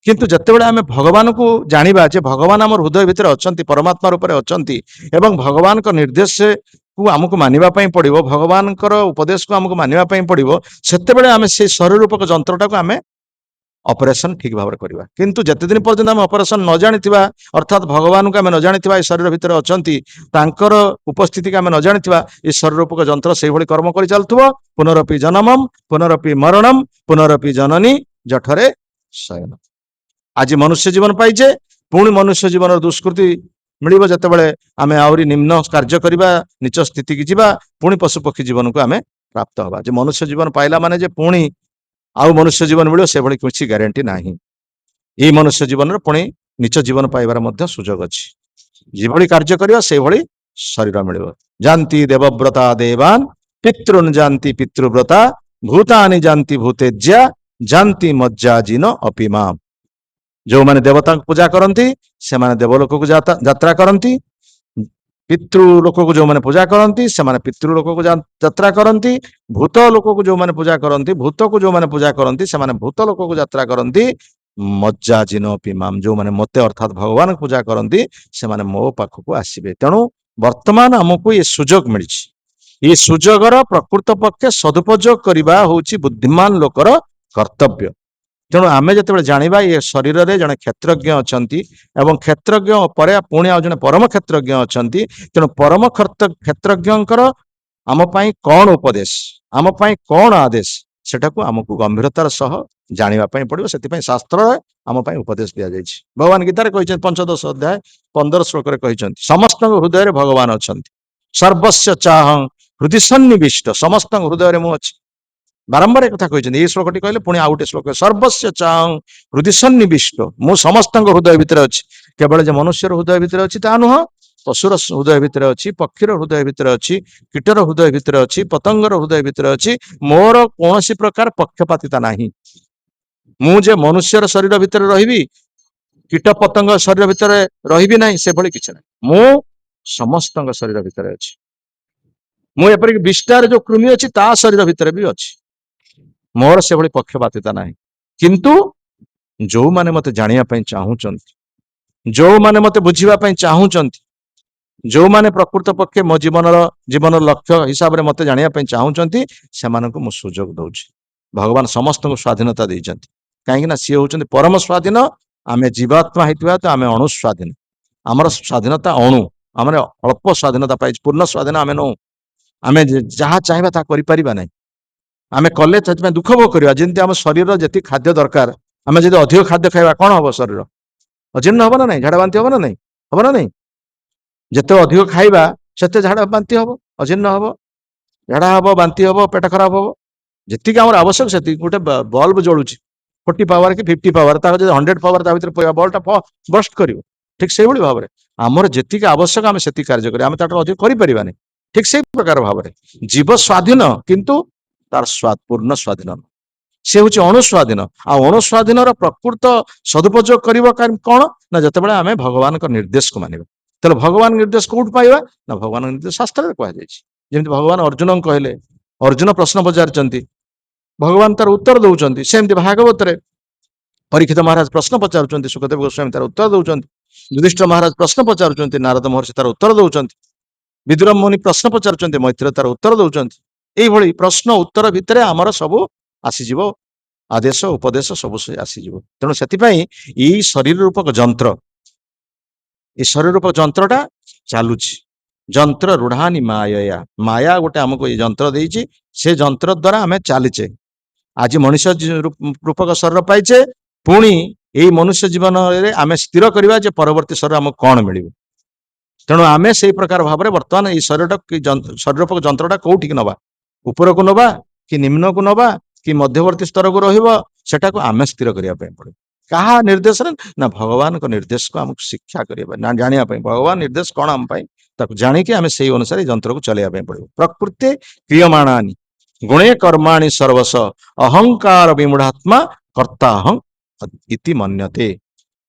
किंतु जितेबाला आम भगवान को जानिबा जे भगवान आम हृदय भितर अच्छा परमात्मा रूप में अच्छा एवं भगवान को निर्देश को आमको मानिबा पड़ो भगवान उपदेश को आमको मानिबा पड़ो सेतेबेले आम से शरीर रूपक जंत्रटा को आम ऑपरेशन ठीक भाव करवा किंतु जते दिन पर्यंत आम ऑपरेशन न जानिथिबा अर्थात भगवान को आम न जानिथिबा ए शरीर भितर अछंती तांकर उपस्थिति के आम न जानिथिबा ए शरीर रूपक जंत्र से भली कर्म करि चलथुबो पुनरपि जन्मम पुनरपि मरणम पुनरपि जननी जठरे शयन आज मनुष्य जीवन पाइजे पुणी मनुष्य जीवन दुष्कृति मिलिबो जतेबेले आमे आउरी निम्न कार्य करिबा नीच स्थिति की जीवा पुणी पशु पक्षी जीवन को आमे प्राप्त हवा जे मनुष्य जीवन पाइला माने जे पुणी आउ मनुष्य जीवन मिलियो से भली किछि ग्यारंटी नाही ए मनुष्य जीवन पुणी नीच जीवन पाइबार मध्य सुजोग अछि जेभली कार्य करियो से भली शरीर मिलिबो जानती देवव्रता देवान पितृन जानती पितृव्रता भूतानि जानती भूतेज्या जानती मज्जाजिन अपिमाम जो माने देवता पूजा करती से माने देवलोक को यात्रा करती पितृ लोक को जो माने पूजा करती से माने पितृ लोक को यात्रा करती भूत लोक को जो माने पूजा करती भूत को जो माने पूजा करती से माने भूत लोक को यात्रा करती मज्जा जिन पिमाम जो माने मते अर्थात भगवान पूजा करती से माने मो पाखक आसबे तेणु वर्तमान आमको ये सुजोग मिली ये सुजोगर प्रकृत पक्षे सदुपयोग करने हूँ बुद्धिमान लोकर कर्तव्य तेणु आमे जते जानिबा ये शरीर रे जने क्षेत्रज्ञ अछंती एवं क्षेत्रज्ञ परे पुणी आ जने परम क्षेत्रज्ञ अछंती तेणु परम क्षेत्रज्ञंकर आम पई कौन उपदेश आम पई कौन आदेश सेटा को आमको गंभीरतार सह जानिबा पई पड़िबो सेति पई शास्त्र आम पई उपदेश दिया जायछि भगवान गीता रे कहिछन पंचदश अध्याय 15 श्लोक रे कहिछन समस्त हृदय रे भगवान अछंती सर्वस्य चाहं हृदय सन्निविष्ट समस्त हृदय रे मु अछि बारंबार एक कथा कहते श्लोकटी कहले पुणी आउ गोटे श्लोक सर्वस्य चाहं हृदय सन्निविष्ट मु समस्त हृदय भितर अच्छी केवल जो मनुष्य हृदय भितर अच्छी ता नुह पशुर हृदय भितर अच्छी पक्षीर हृदय भितर अच्छी कीटर हृदय भितर अच्छी पतंगर हृदय भितर अच्छी मोर कौन प्रकार पक्षपातिता नाही मुझे मनुष्यर शरीर भितर रही कीट पतंग शरीर भितर रही ना से भली किसी ना मु समस्त शरीर भितर अच्छी मु एपरिक विस्तार जो कृमि अच्छी ता शरीर भितर भी अच्छी मोर से भली पक्षपातिता नाही किंतु जो माने मते जानिया पई चाहूचंती जो माने मते बुझिबा पई चाहूचंती जो माने प्रकृत पक्षे मो जीवन लक्ष्य हिसाब रे मते जानिया पई चाहूचंती से मानको मु सुजोग दउछि भगवान समस्त को स्वाधीनता दैचंती काहे ना सी होचंती परम स्वाधीन आमे जीवात्मा हितबा तो आमे अणु स्वाधीन हमर स्वाधीनता अणु हमर अल्प स्वाधीनता पाइ पूर्ण स्वाधीन आमे नो आमे जहा चाहबा ता करि परिबा नै आमे कले दुख भोग करवा जमी आम शरीर जी खाद्य दरकार आम जब अधिक खाद्य खावा कौन हम शरीर अजीर्ण हम ना ना झाड़ा बांति हम ना नहीं हम ना नहीं जिते अधिक खाଇବା सेते झाड़ा बांति हम अजीर्ण हम झाड़ा हम बांति हम पेट खराब हम जी आम आवश्यक से गोटे बल्ब जलुची 40 पावर कि 50 पावर 100 पावर बल्बटा बस्ट कर ठीक से भाव में आमर जी आवश्यक आम से कार्य करें आम अधिक कर ठीक से प्रकार भाव में जीव स्वाधीन किंतु तार पूर्ण स्वाधीन से हूँ अणुस्वाधीन अणुस्वाधीन प्रकृत सदुपयोग कर कौन ना जिते आम भगवान निर्देश को मानवा तेल भगवान निर्देश कौट पाइबा ना भगवान निर्देश शास्त्र कहुई भगवान अर्जुन कहले अर्जुन प्रश्न पचार भगवान तार उत्तर दौरान सेमती भागवत परीक्षित महाराज प्रश्न पचार सुखदेव गोस्वामी तार उत्तर दौरान युधिष्ठिर महाराज प्रश्न पचार नारद महर्षि तार उत्तर दौरान विदुर मुनि प्रश्न पचार मैत्र तार उत्तर दौरान यही प्रश्न उत्तर भितर आमर सब आसीज आदेश उपदेश सब आसीज तेणु से शरीर रूपक जंत्र ये शरीर रूपक जंत्रटा चलुची जंत्र रूढ़ानी माया माया गोटे आमको ये जंत्र देइछि से जंत्र द्वारा आम चलीचे आज मनुष्य रूपक शरीर पाइचे पुणी यही मनुष्य जीवन आम स्थिर करवा परवर्ती शरीर आमको कौन मिल तेणु आम से प्रकार भाव में बर्तमान ये शरीर रूपक जंत्रटा कौटी नवा ऊपर को नवा कि निम्न को नवा कि मध्यवर्ती स्तर को रहा को आम स्थिर करने पड़े क्या निर्देश ना भगवान को निर्देश को आमको शिक्षा करने ना जाना भगवान निर्देश कौन आम जाणिकी आम से अनुसार जंत्र को चलैया पड़े प्रकृति क्रियमाणानि गुणे कर्माणि सर्वस अहंकार विमूढ़ात्मा कर्ता अहं इति मन्यते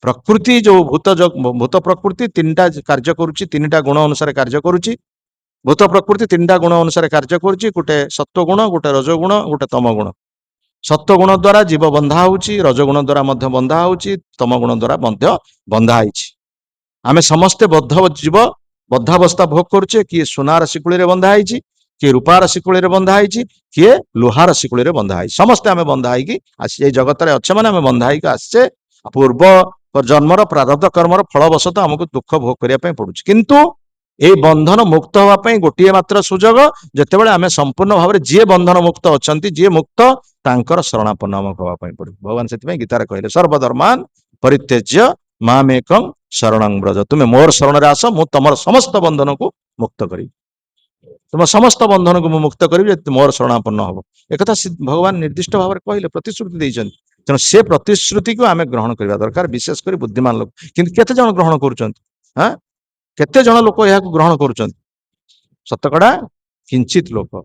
प्रकृति जो भूत प्रकृति 3टा कार्य करुच्ची 3टा गुण अनुसार कार्य करुच्ची भूत प्रकृति 3टा गुण अनुसार कार्य करुच्ची गोटे सत्वगुण गोटे रजगुण गोटे तमगुण सत्वगुण द्वारा जीव बंधा होउची रजगुण द्वारा मध्य बंधा होउची तमगुण द्वारा मध्य बंधा होइची आमे समस्ते बद्ध जीव बद्धावस्था भोग करुचे किए सुनार शिकुली रे बंधा होइची किए रूपार शिकुड़ी बंधा है किए लुहार शिकुड़ी बंधा है समस्ते आम बंधा है आसी जगत में अच्छे मैंने आम बंधा है आसचे पूर्व जन्मर प्रारब्ध कर्मर फलवशत आमको दुख भोग करने पड़ू किंतु ये बंधन मुक्त होगापी गोटे मात्र सुजोग जितेबाला आम संपूर्ण भाव में जी बंधन मुक्त अच्छा जी मुक्त तांकर शरणापन्न आमक होगापी पड़ो भगवान से गीतार कहले सर्वधर्मान परित्यज्य मामेकं शरणं ब्रज तुम्हें मोर शरण आस मु तुम समस्त बंधन को मुक्त करी तुम समस्त बंधन को मुक्त करी मोर शरणापन्न हम एक भगवान निर्दिष्ट भाव में कहले प्रतिश्रुति देते तेणु से प्रतिश्रुति को आम ग्रहण करने दरकार विशेषकर बुद्धिमान लोक किंतु केते जन ग्रहण कर केते जन लोक यह ग्रहण कर शतकड़ा किंचित लोक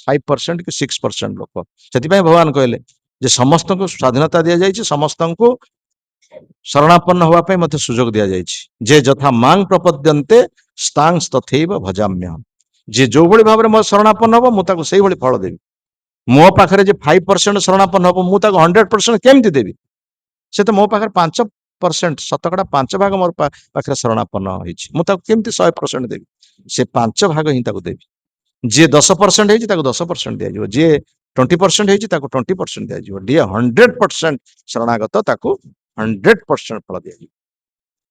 5% कि 6% लोक से भगवान कहले जे समस्त को स्वाधीनता दि जाए समस्त को शरणापन्न होगापी मत सुजोग दि जाए जे जथा मांग प्रपद्यन्ते स्तांग तथैव भजाम्यहम् जे जो भाई भाव में मो शरणापन्न हम मुझे भाई फल देवी मो पाखे 5% शरणापन्न हम मुझे 100% केमती देवी से तो मो पाखे 5% शतकड़ा 5 भाग मोर पाखे शरणापन्न मुझे केमती 100% देवी से 5 भाग ही देवी जी 10% है 10% दिज्व जी 20% है 20% दिज्व जी 100% शरणागत 100% फल दिज्व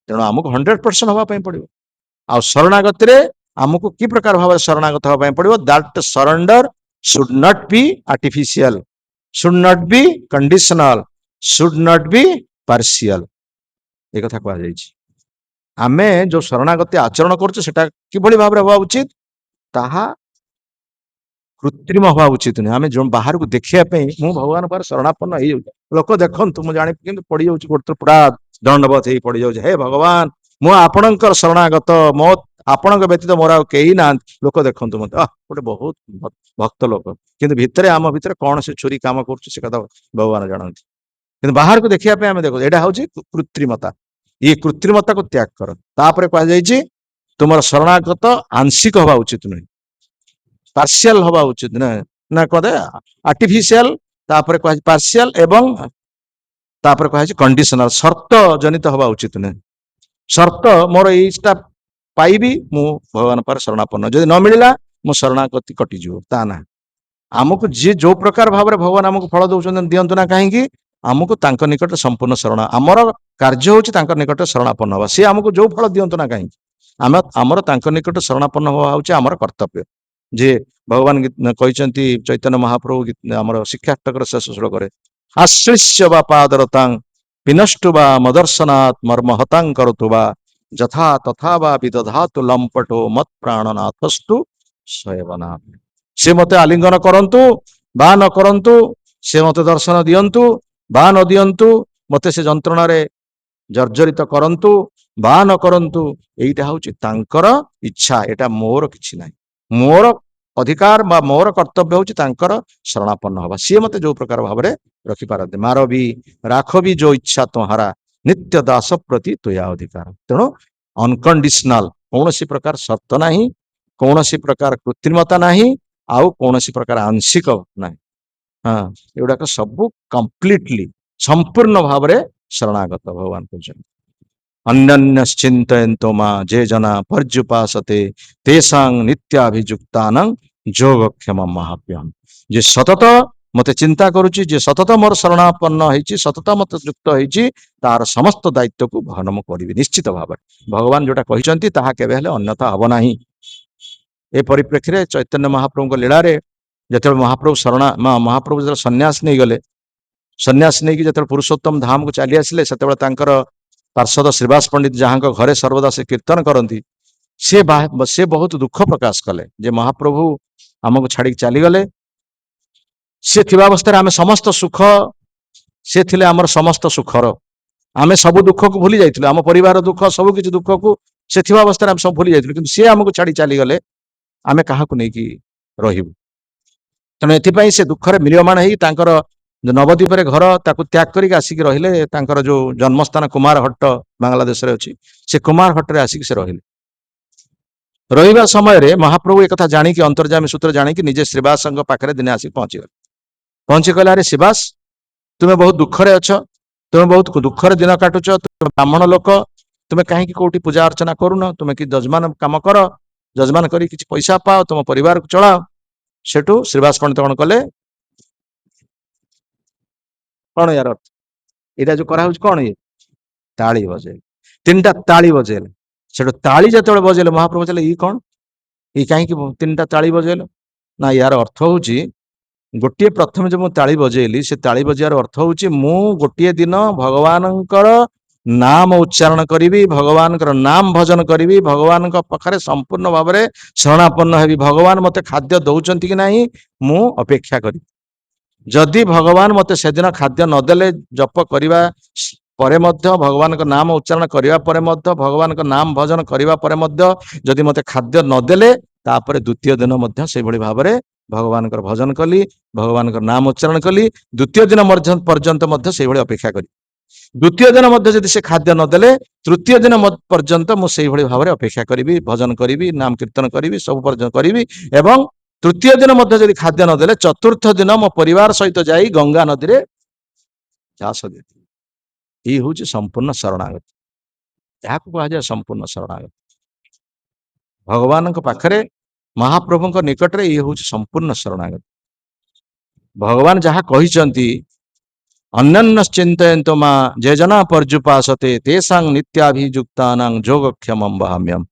तेणु आमको 100% हाँपाई पड़ो आ शरणागत आमको कि प्रकार भाव शरणागत हाँपाई पड़ो that surrender should not be artificial should not be conditional should not be partial एक कथा कह आमे जो शरणागति आचरण करा कि भाव हवा उचित ताहा कृत्रिम हवा उचित नहीं आम जो बाहर को देखापी मु भगवान पर शरणापन्न हो लोक देखु मुझे जानी कि पड़ जाऊँ गोटे पूरा दंडवत हो पड़ जाऊँ हे भगवान मु आपणकर शरणागत मो आपण व्यतीत मोर आई ना लोक देखु मत गोटे बहुत भक्त लोक कि भितर आम भितर कौन से चोरी काम कर भगवान जानती कि बाहर को देखापी आम देखो यहाँ हूँ कृत्रिमता ये कृत्रिमता को त्याग कर तापर कहुई तुम शरणागत आंशिक हवा उचित नुह पार्शियल हवा उचित ना कदे आर्टिफिशियल तापर कह पार्शियल एवं तापर कह कंडीशनल शर्त जनित हवा उचित नुह शर्त मोर यहीटा पाइबी मु भगवान पर शरणापन्न जदि न मिलला मो शरणागति कटिजो ता ना आमको जी जो प्रकार भाव में भगवान आमको फल दौरान दिंतु ना कहीं आमको तांकर निकट संपूर्ण शरण आमर कार्य हूँ निकट शरणापन्न हवा सी आमको जो फल दिंतु ना कहीं आम आमर तांकर निकट शरणापन्न हवा हूँ आमर कर्तव्य जे भगवान कहते चैतन्य महाप्रभु आमर शिक्षाष्टक शेष श्लोक आश्रिष्य वा पादरतां विनष्टु वा मदर्शनात् मर्महतां करतु वा जथा तथा वा विदधातु लंपटो मत प्राणनाथस्तु स्वयवनाथ से मते आलिंगन करंतु बा न करंतु से मते दर्शन दियंतु बा न दियंतु मते से जंत्रणा रे जर्जरित करंतु बा न करंतु एटा हूँ तांकर इच्छा एटा मोर किछि नाही मोर अधिकार बा मोर कर्तव्य हूँ तांकर शरणापन्न हवा सी मते जो प्रकार भाव में रखिपारते मार भी राख भी जो इच्छा तुम्हारा नित्य दास प्रति तुया अधिकार तेणु अनकंडीशनल कौन सी प्रकार शर्त नहीं कौन सी प्रकार कृत्रिमता नहीं आउ कौन सी प्रकार आंशिक नहीं हाँ एगुड़ाक सब कंप्लीटली संपूर्ण भाव में शरणागत भगवान कहते अन्यन्यश्चिन्तयन्तो मां जे जना पर्युपासते तेषां नित्याभियुक्तानां योगक्षेमं महाभ्यम जे सतत मते चिंता करुची जे सतत मोर शरणापन्न होइची सतत मते युक्त होइची तार समस्त दायित्व को वहन मु करिबि निश्चित भाव भगवान जोटा कहिसंती ताहा केबे हेले अन्यथा हब नाही ए परिप्रेक्षी रे चैतन्य महाप्रभु को लीला रे जते महाप्रभु महाप्रभु जब सन्यास नहीं गले सन्यास नहीं कि जते पुरुषोत्तम धाम को चली आसिले सेते तांकर पार्षद श्रीवास पंडित जहाँ घरे सर्वदा से कीर्तन करती से बहुत दुख प्रकाश कले जे महाप्रभु आमको छाड़ी चलीगले सी थी अवस्था आम समस्त सुख से थिले आमर समस्त सुखर आम सब दुख को भूली जाइए आम परिवार दुख सब किसी दुख को से थी अवस्था आम सब भूली जाइए कि सी आमको छाड़ी चलीगले आम क्या रही तेणु एपाई से दुखरे मिलयमान हो नवद्वीप घर ताकू त्याग करके आसिक रहिले जो जन्मस्थान कुमार हट्ट बांग्लादेश अच्छी से कुमार हट्टे आसिक से रहिले रहा समय महाप्रभु एक जाणी अंतर्जामी सूत्र जाणी निजे श्रीवास पाखे दिने आसिक पहुंची कहले अरे श्रीवास तुम्हें बहुत दुखरे अच्छ तुम्हें बहुत दुखरे दिन काटुच तुम ब्राह्मण लोक तुम्हें कहीं कौटी पूजा अर्चना करुन तुम्हें कि जजमान कम कर जजमान करी किसी पैसा पाओ तुम परिवार को चलाओ सेठू श्रीवास पंडित कौन कले कौन यार अर्थ एटा जो करा कौन ये ताली बजेल 3टा ताली बजेल सेठू ताली जो बजेल महाप्रभु चले ये कौन ये कहीं 3टा ताली बजेल ना यार अर्थ हूँ गोटे प्रथम जो ताली बजेली से ताली बजार अर्थ हूँ मु गोटे दिन भगवान नाम उच्चारण करी भगवान नाम भजन करी भगवान पाखे संपूर्ण भाव में शरणापन्न हेबी भगवान मते खाद्य दौरान कि ना मु अपेक्षा करी जदि भगवान मते से दिन खाद्य नदेले जप करने परे मध्य भगवान का नाम उच्चारण करने परे मध्य भगवान का नाम भजन करने परे मध्य जदि मते खाद्य नदेले तापर द्वितीय दिन मध्य से भली भाव में भगवान भजन कली भगवान नाम उच्चारण कली द्वितीय दिन पर्यंत मध्य से भली अपेक्षा करी द्वितीय दिन मध्य जदि से खाद्य नदेले तृतीय दिन पर्यंत मुझे भाव में अपेक्षा करी भजन करी नाम कीर्तन करी सब पर्यंत करी एवं तृतीय दिन मध्य जदि खाद्य नदेले चतुर्थ दिन मो परिवार सहित जाई गंगा नदी रे झास देती ये हूँ संपूर्ण शरणागति यहाँ कहा जाए संपूर्ण शरणागति भगवान पाखरे महाप्रभु निकट में ये हूँ संपूर्ण शरणागति भगवान जहाँ कही अन्य चिंतयन्तु मां जे जना पर्युपासते तेषां नित्याभियुक्ता योगक्षेम वहाम्यम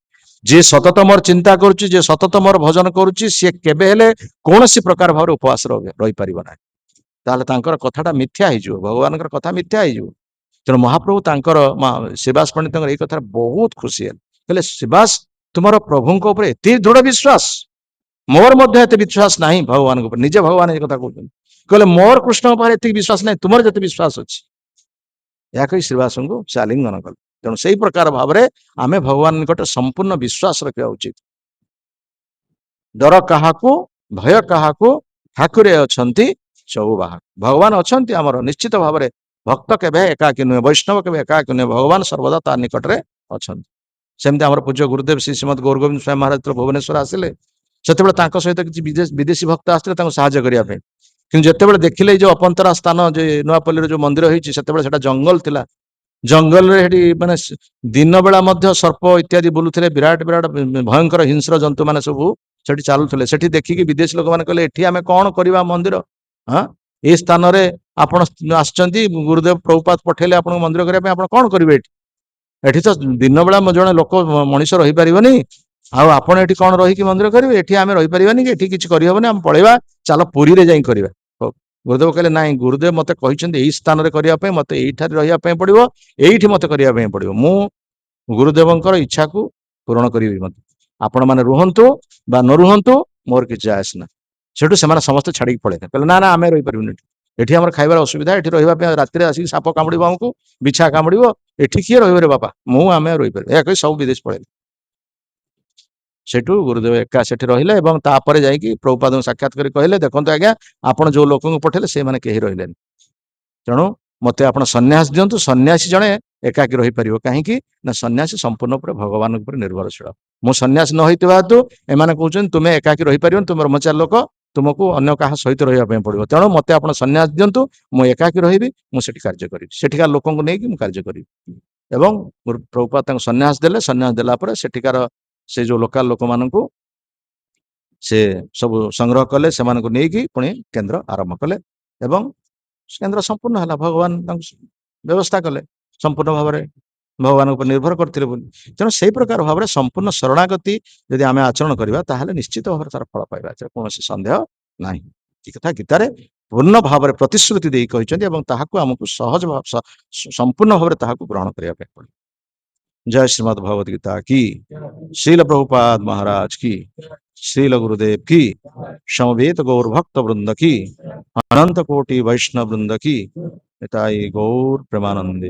जे सतत मोर चिंता करुच्ची जे सतत मोर भजन करुच्ची सी केबे हेले कौनसी प्रकार भाव उपवास रही पार ना ताले तांकर कथाटा मिथ्या हो भगवान कथा मिथ्या हो तेणु महाप्रभु तांकर शिवास पंडित ये कथा बहुत खुशी है कहले शिवास तुम प्रभु एत दृढ़ विश्वास मोर मध्य एत विश्वास ना भगवान निजे भगवान ये कथा कहते कहले मोर कृष्ण पाखे एत विश्वास ना तुम जिते विश्वास अच्छी या कही श्रीवास को से आलिंगन कले तेणु से प्रकार भाव में आम भगवान निकट संपूर्ण विश्वास रखा उचित डर क्या भय क्या ठाकुरे अच्छा चौबाहा भगवान अच्छा आमर निश्चित भाव में भक्त के एकाकी नुहे वैष्णव के एकाकी नुहे भगवान सर्वदा तार निकट में अच्छा सेमती आम पूज्य गुरुदेव श्री श्रीमद गौरगोविंद स्वामी महाराज भुवनेश्वर आसिले से सहित किसी विदेशी भक्त आसते साहाय्य करने कि जिते देखिले जो अपंतरा स्थान जो नुआपल्ली जो मंदिर होती से जंगल थिला जंगल रे माने दिन बेला सर्प इत्यादि बुलूले विराट विराट भयंकर हिंस्र जंतु मैंने सब सेठी चलुले सेठी देखिकी विदेशी लोक मैंने कहले एठी आमे कौन करवा मंदिर हाँ ये स्थान रे आपण आसचंती गुरुदेव प्रभुपाद पठेले आपण मंदिर करने आपण कौन करेंगे एठी तो दिन बेला जड़े लोक मनीष रही पारनी आपण एठी कौन रही मंदिर करेंगे एठी आमे रही पारनी कि एठी किछि करहबनी आम पळेबा चलो पुरी रे जाई करबा गुरुदेव कहले ना गुरुदेव मत कही स्थान में करने मत रही पड़ो ये मत करने पड़ो मु गुरुदेव इच्छा को पूरण करी मत आपण मैंने रुहतु बा न रुहतु मोर कि जायस ना सेठू से समस्त छाड़ी पड़े कहले ना ना आम रही पार्बन एठी आम खाइबार असुविधा एठी रही राति आसिक साप कामुड़ आमको बिछा कामुड़ एठी किए रे बापा मु आम रही पार या कही सब विदेश पड़े सेठू गुरुदेव एका सेठी रहिले एवं तापर जाइकी प्रभुपाद साक्षात कर कहले देखो आज्ञा आपण जो लोक पठेले से माने केही रहिले तेणु मते आपण सन्यास दिंतु सन्यासी जड़े एकाकी रही पार कहीं ना सन्यासी संपूर्ण भगवान निर्भरशील मु सन्यास न होता हेतु एमाने कहते तुम्हें एकाकी रही पार तुम ब्रह्मचारी लोक तुमको अन्य क्या सहित रही पड़ो तेणु मते आपण सन्यास दिंतु मु एकाकी रही मुझे कार्य करी सेठिकार लोक नहीं कार्य करी एवं प्रभुपाद सन्यास देले सन्यास देला सेठिकार से जो लोकल लोक मान से सब संग्रह कले से नहीं पुणी केन्द्र आरंभ कले एवं केन्द्र संपूर्ण है भगवान व्यवस्था कले संपूर्ण भाव में भगवान उपर निर्भर करते तेणु से प्रकार भाव में संपूर्ण शरणागति यदि आम आचरण करवा ताहले निश्चित भाव तार फल पाइबा कौन संदेह ना कथा गीतार पूर्ण भाव में प्रतिश्रुति दे आमको सहज भाव संपूर्ण भाव में ग्रहण करने पड़े जय श्रीमद् भगवद गीता की श्रील प्रभुपाद महाराज की श्रील गुरुदेव की समवेत गौर भक्त वृंद की अनंत कोटि वैष्णव वृंद की गौर प्रेमानंदे।